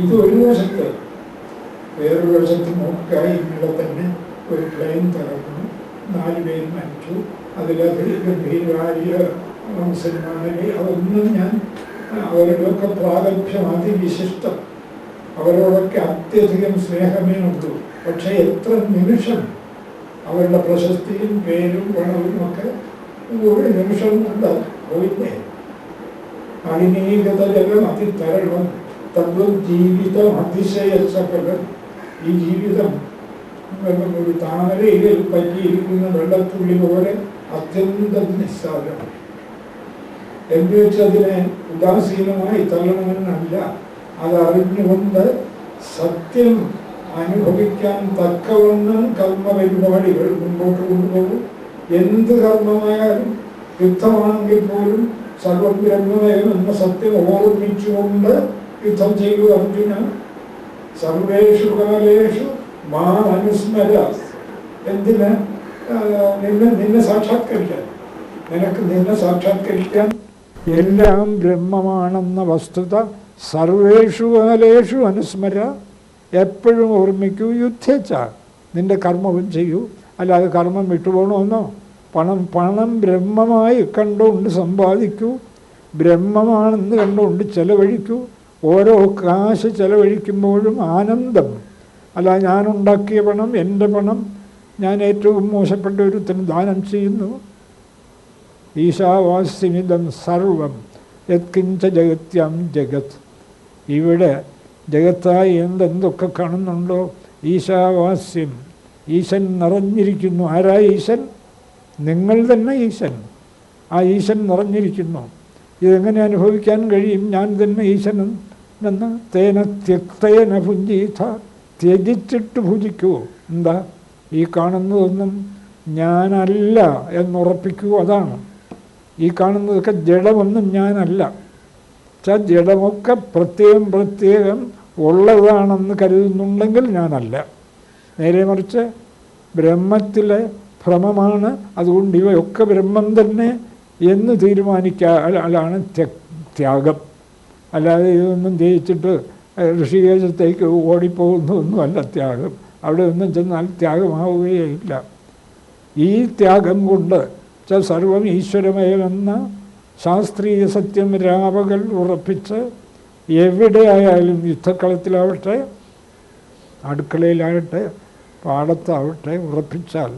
ഇത് ഒരു വശത്ത്. വേറൊരു വശത്ത് നോക്കുക, ഇന്നലെ തന്നെ ഒരു പ്ലെയിൻ തകർന്നു, 4 പേര് മരിച്ചു. അതിലത് ഗംഭീരമായ മുസൽമാനെ അതൊന്നും ഞാൻ അവരുടെയൊക്കെ പ്രാഗൽഭ്യം അതിവിശിഷ്ടം. അവരോടൊക്കെ അത്യധികം സ്നേഹമേ ഉള്ളൂ. പക്ഷെ എത്ര നിമിഷം അവരുടെ പ്രശസ്തിയും പേരും പണവും ഒക്കെ ഒരു നിമിഷം കൊണ്ട് പോയില്ലേ. അണിനീകത ജലം അതിതരണം തദ്വജീവിതം അതിശയസഫലം. ഈ ജീവിതം ഒരു താമരയിൽ പറ്റിയിരിക്കുന്ന വെള്ളത്തുള്ളി പോലെ അത്യന്തം നിസ്സാരം. എന്ന് വെച്ചതിനെ ഉദാസീനമായി തള്ളണമെന്നല്ല, അതറിഞ്ഞുകൊണ്ട് സത്യം അനുഭവിക്കാൻ തക്കവണ്ണം കർമ്മപരിപാടികൾ മുമ്പോട്ട് കൊണ്ടുപോകും. എന്ത് കർമ്മമായാലും, യുദ്ധമാണെങ്കിൽ പോലും സർവം ബ്രഹ്മമയം എന്ന സത്യം ഓർമ്മിച്ചുകൊണ്ട് യുദ്ധം ചെയ്തു അർജുന. സർവേഷു കാലേഷു മാം അനുസ്മര. എന്തിന്? നിന്നെ സാക്ഷാത്കരിക്കാൻ. നിനക്ക് നിന്നെ സാക്ഷാത്കരിക്കാൻ എല്ലാം ബ്രഹ്മമാണെന്ന വസ്തുത സർവേഷു കാലേഷു അനുസ്മര. എപ്പോഴും ഓർമ്മിക്കൂ. യുദ്ധേച്ഛ, നിന്റെ കർമ്മവും ചെയ്യൂ. അല്ലാതെ കർമ്മം വിട്ടുപോകണമെന്നോ? പണം ബ്രഹ്മമായി കണ്ടുകൊണ്ട് സമ്പാദിക്കൂ. ബ്രഹ്മമാണെന്ന് കണ്ടുകൊണ്ട് ചെലവഴിക്കൂ. ഓരോ കാശ് ചെലവഴിക്കുമ്പോഴും ആനന്ദം. അല്ല ഞാനുണ്ടാക്കിയ പണം, എൻ്റെ പണം ഞാൻ ഏറ്റവും മോശപ്പെട്ട ഒരുത്തിന് ദാനം ചെയ്യുന്നു. ഈശാവാസ്യമിതം സർവം യത്കിഞ്ച ജഗത്യം ജഗത്. ഇവിടെ ജഗത്തായി എന്തൊക്കെ കാണുന്നുണ്ടോ, ഈശാവാസ്യം, ഈശൻ നിറഞ്ഞിരിക്കുന്നു. ആരാ ഈശൻ? നിങ്ങൾ തന്നെ ഈശൻ. ആ ഈശൻ നിറഞ്ഞിരിക്കുന്നു. ഇതെങ്ങനെ അനുഭവിക്കാൻ കഴിയും? ഞാൻ തന്നെ ഈശനും എന്ന് തേന ത്യക്തേന ഭുഞ്ചീത, ത്യജിച്ചിട്ട് ഭുജിക്കൂ. എന്താ? ഈ കാണുന്നതൊന്നും ഞാനല്ല എന്നുറപ്പിക്കൂ. അതാണ് ഈ കാണുന്നതൊക്കെ ജഡമൊന്നും ഞാനല്ല. ജഡമൊക്കെ പ്രത്യേകം ഉള്ളതാണെന്ന് കരുതുന്നുണ്ടെങ്കിൽ ഞാനല്ല. നേരെ മറിച്ച് ബ്രഹ്മത്തിലെ ഭ്രമമാണ്, അതുകൊണ്ട് ഇവയൊക്കെ ബ്രഹ്മം തന്നെ എന്ന് തീരുമാനിക്കാനാണ് ത്യാഗം. അല്ലാതെ ഇതൊന്നും ജയിച്ചിട്ട് ഋഷികേശത്തേക്ക് ഓടിപ്പോകുന്നതൊന്നുമല്ല ത്യാഗം. അവിടെ ഒന്നും ചെന്നാൽ ത്യാഗമാവുകയില്ല. ഈ ത്യാഗം കൊണ്ട് സർവം ഈശ്വരമയമെന്ന ശാസ്ത്രീയ സത്യം രാപകൽ ഉറപ്പിച്ച് എവിടെയായാലും യുദ്ധക്കളത്തിലാവട്ടെ, അടുക്കളയിലാകട്ടെ, പാടത്താവട്ടെ ഉറപ്പിച്ചാൽ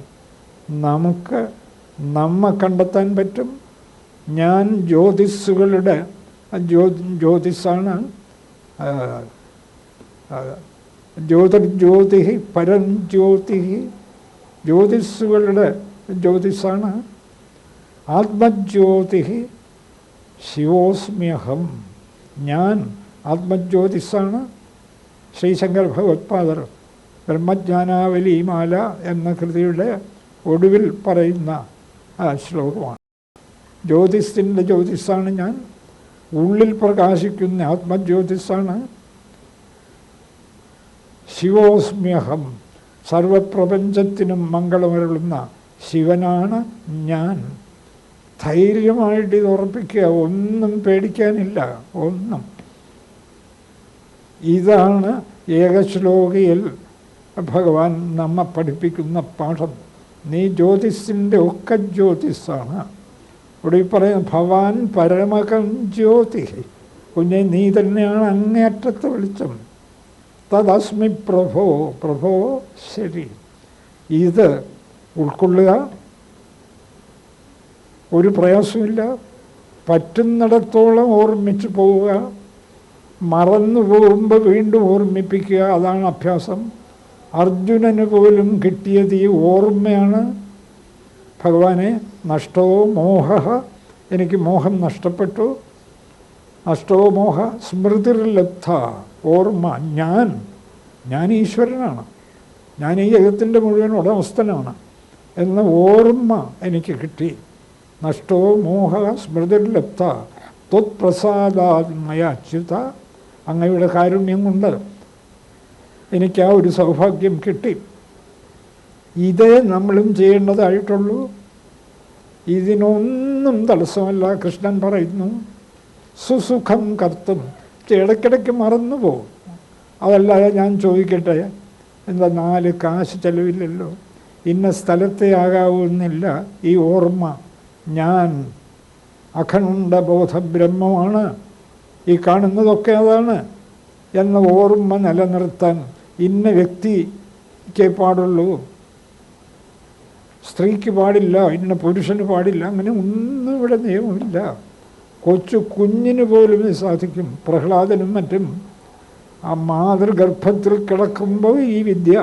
നമുക്ക് നമ്മെ കണ്ടെത്താൻ പറ്റും. ഞാൻ ജ്യോതിസ്സുകളുടെ ജ്യോതിസ്സാണ്. ജ്യോതിർജ്യോതി പരം ജ്യോതി, ജ്യോതിസ്സുകളുടെ ജ്യോതിസ്സാണ്. ആത്മജ്യോതി ശിവോസ്മ്യഹം, ഞാൻ ആത്മജ്യോതിസ്സാണ്. ശ്രീശങ്കര ഭഗവത്പാദർ ബ്രഹ്മജ്ഞാനാവലിമാല എന്ന കൃതിയുടെ ഒടുവിൽ പറയുന്ന ശ്ലോകമാണ്. ജ്യോതിസിൻ്റെ ജ്യോതിസ്സാണ് ഞാൻ, ഉള്ളിൽ പ്രകാശിക്കുന്ന ആത്മജ്യോതിസ്സാണ്. ശിവോസ്മ്യഹം, സർവപ്രപഞ്ചത്തിനും മംഗളമരുളുന്ന ശിവനാണ് ഞാൻ. ധൈര്യമായിട്ട് ഇത് ഉറപ്പിക്കുക, ഒന്നും പേടിക്കാനില്ല, ഒന്നും. ഇതാണ് ഏകശ്ലോകിയിൽ ഭഗവാൻ നമ്മെ പഠിപ്പിക്കുന്ന പാഠം. നീ ജ്യോതിസിൻ്റെ ഒക്കെ ജ്യോതിസ്സാണ്. ഇവിടെ പറയുന്ന ഭവാൻ പരമകം ജ്യോതി, കുഞ്ഞെ നീ തന്നെയാണ് അങ്ങേയറ്റത്തെ വെളിച്ചം. തദസ്മി പ്രഭോ, പ്രഭോ ശരി. ഇത് ഉൾക്കൊള്ളുക, ഒരു പ്രയാസമില്ല. പറ്റുന്നിടത്തോളം ഓർമ്മിച്ച് പോവുക, മറന്നു പോകുമ്പോൾ വീണ്ടും ഓർമ്മിപ്പിക്കുക. അതാണ് അഭ്യാസം. അർജുനന് പോലും കിട്ടിയത് ഈ ഓർമ്മയാണ്. ഭഗവാനെ നഷ്ടോ മോഹ, എനിക്ക് മോഹം നഷ്ടപ്പെട്ടു. നഷ്ടോ മോഹ സ്മൃതിർലബ്ധ, ഓർമ്മ. ഞാൻ ഈശ്വരനാണ്, ഞാൻ ഈ ജഗത്തിൻ്റെ മുഴുവൻ ഉടമസ്ഥനാണ് എന്ന ഓർമ്മ എനിക്ക് കിട്ടി. നഷ്ടോ മോഹ സ്മൃതിർലബ്ധ ത്വത്പ്രസാദാത്മയ അച്യുത, അങ്ങയുടെ കാരുണ്യം കൊണ്ട് എനിക്ക് ആ ഒരു സൗഭാഗ്യം കിട്ടി. ഇതേ നമ്മളും ചെയ്യേണ്ടതായിട്ടുള്ളൂ. ഇതിനൊന്നും തടസ്സമല്ല. കൃഷ്ണൻ പറയുന്നു സുസുഖം കർത്തും. ഇടയ്ക്കിടയ്ക്ക് മറന്നു പോകും. അതല്ലാതെ ഞാൻ ചോദിക്കട്ടെ, എന്താ 4 കാശ് ചെലവില്ലല്ലോ, ഇന്ന സ്ഥലത്തെ ആകാവുന്നില്ല. ഈ ഓർമ്മ, ഞാൻ അഖണ്ഡ ബോധബ്രഹ്മമാണ്, ഈ കാണുന്നതൊക്കെ അതാണ് എന്ന ഓർമ്മ നിലനിർത്താൻ ഇന്ന വ്യക്തിക്ക് പാടുള്ളൂ, സ്ത്രീക്ക് പാടില്ല, ഇന്ന പുരുഷന് പാടില്ല, അങ്ങനെ ഒന്നും ഇവിടെ നിയമമില്ല. കൊച്ചു കുഞ്ഞിന് പോലും ഇത് സാധിക്കും. പ്രഹ്ലാദനും മറ്റും ആ മാതൃഗർഭത്തിൽ കിടക്കുമ്പോൾ ഈ വിദ്യ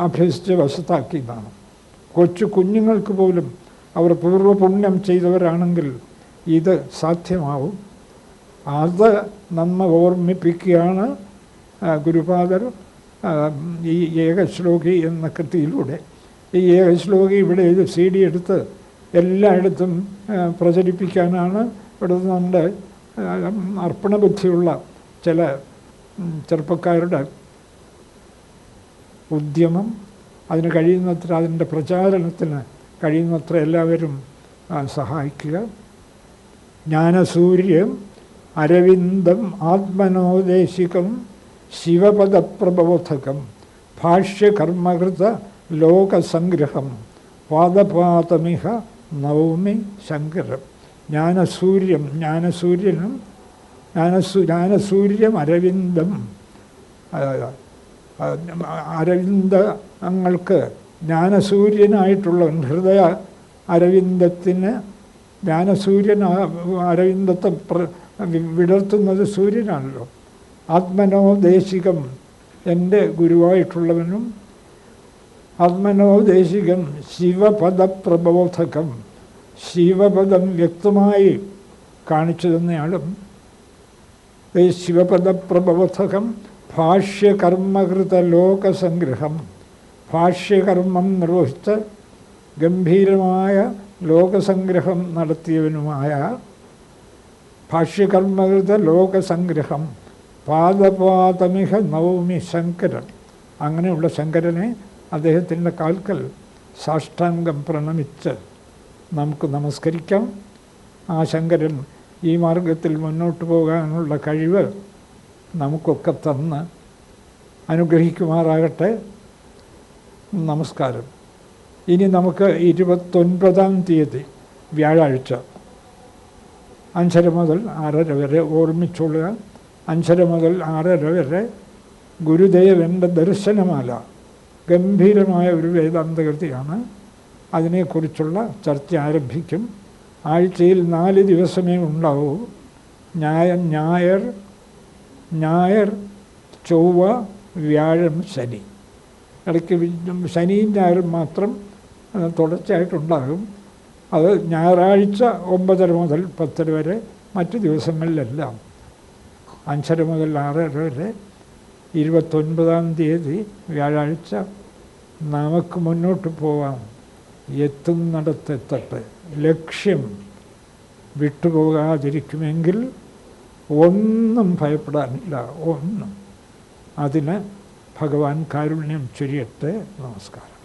അഭ്യസിച്ച് വശത്താക്കിയതാണ്. കൊച്ചു കുഞ്ഞുങ്ങൾക്ക് പോലും അവർ പൂർവ്വപുണ്യം ചെയ്തവരാണെങ്കിൽ ഇത് സാധ്യമാവും. അത് നമ്മെ ഓർമ്മിപ്പിക്കുകയാണ് ഗുരുപാദർ ഈ ഏകശ്ലോകി എന്ന കൃതിയിലൂടെ. ഈ ഏകശ്ലോകി ഇവിടെ ഇത് CD എടുത്ത് എല്ലായിടത്തും പ്രചരിപ്പിക്കാനാണ് ഇവിടുത്തെ നമ്മുടെ അർപ്പണബുദ്ധിയുള്ള ചില ചെറുപ്പക്കാരുടെ ഉദ്യമം. അതിന് കഴിയുന്നത്ര, അതിൻ്റെ പ്രചാരണത്തിന് കഴിയുന്നത്ര എല്ലാവരും സഹായിക്കുക. ജ്ഞാനസൂര്യം അരവിന്ദം ആത്മനോദേശികം ശിവപദപ്രബോധകം ഭാഷ്യകർമ്മകൃത ലോകസംഗ്രഹം പാദപാതമിഹ നവമി ശങ്കരം. ജ്ഞാനസൂര്യം അരവിന്ദം. അരവിന്ദങ്ങൾക്ക് ജ്ഞാനസൂര്യനായിട്ടുള്ള ഹൃദയ അരവിന്ദത്തിന് അരവിന്ദത്തെ വിടർത്തുന്നത് സൂര്യനാണല്ലോ. ആത്മനോദേശികം, എൻ്റെ ശിവപദം വ്യക്തമായി കാണിച്ചു തന്നയാളും ഈ ശിവപദപ്രബോധകം ഭാഷ്യകർമ്മകൃത ലോകസംഗ്രഹം, ഭാഷ്യകർമ്മം നിർവഹിച്ച് ഗംഭീരമായ ലോകസംഗ്രഹം നടത്തിയവനുമായ ഭാഷ്യകർമ്മകൃത ലോകസംഗ്രഹം പാദപാദമിഹ നവമി ശങ്കരൻ. അങ്ങനെയുള്ള ശങ്കരനെ അദ്ദേഹത്തിൻ്റെ കാൽക്കൽ സാഷ്ടാംഗം പ്രണമിച്ച് നമുക്ക് നമസ്കരിക്കാം. ആ ശങ്കരൻ ഈ മാർഗത്തിൽ മുന്നോട്ട് പോകാനുള്ള കഴിവ് നമുക്കൊക്കെ തന്ന് അനുഗ്രഹിക്കുമാറാകട്ടെ. നമസ്കാരം. ഇനി നമുക്ക് 29-ാം തീയതി വ്യാഴാഴ്ച 5:30 മുതൽ 6:30 വരെ ഓർമ്മിച്ചുകൊള്ളുക. 5:30 മുതൽ 6:30 വരെ ഗുരുദേവൻ്റെ ദർശനമാല, ഗംഭീരമായ ഒരു വേദാന്തകൃതിയാണ്. അതിനെക്കുറിച്ചുള്ള ചർച്ച ആരംഭിക്കും. ആഴ്ചയിൽ 4 ദിവസമേ ഉണ്ടാവൂ. ഞായർ ചൊവ്വ വ്യാഴം ശനി. ഇടയ്ക്ക് ശനിയും ഞായറും മാത്രം തുടർച്ചയായിട്ടുണ്ടാകും. അത് ഞായറാഴ്ച 9:30 മുതൽ 10:00 വരെ. മറ്റു ദിവസങ്ങളിലെല്ലാം 5:30 മുതൽ 6:30 വരെ. 29-ാം തീയതി വ്യാഴാഴ്ച നമുക്ക് മുന്നോട്ട് പോകാം. എത്തുന്നിടത്തെത്തട്ടെ. ലക്ഷ്യം വിട്ടുപോകാതിരിക്കുമെങ്കിൽ ഒന്നും ഭയപ്പെടാനില്ല, ഒന്നും. അതിന് ഭഗവാൻ കാരുണ്യം ചൊരിയട്ടെ. നമസ്കാരം.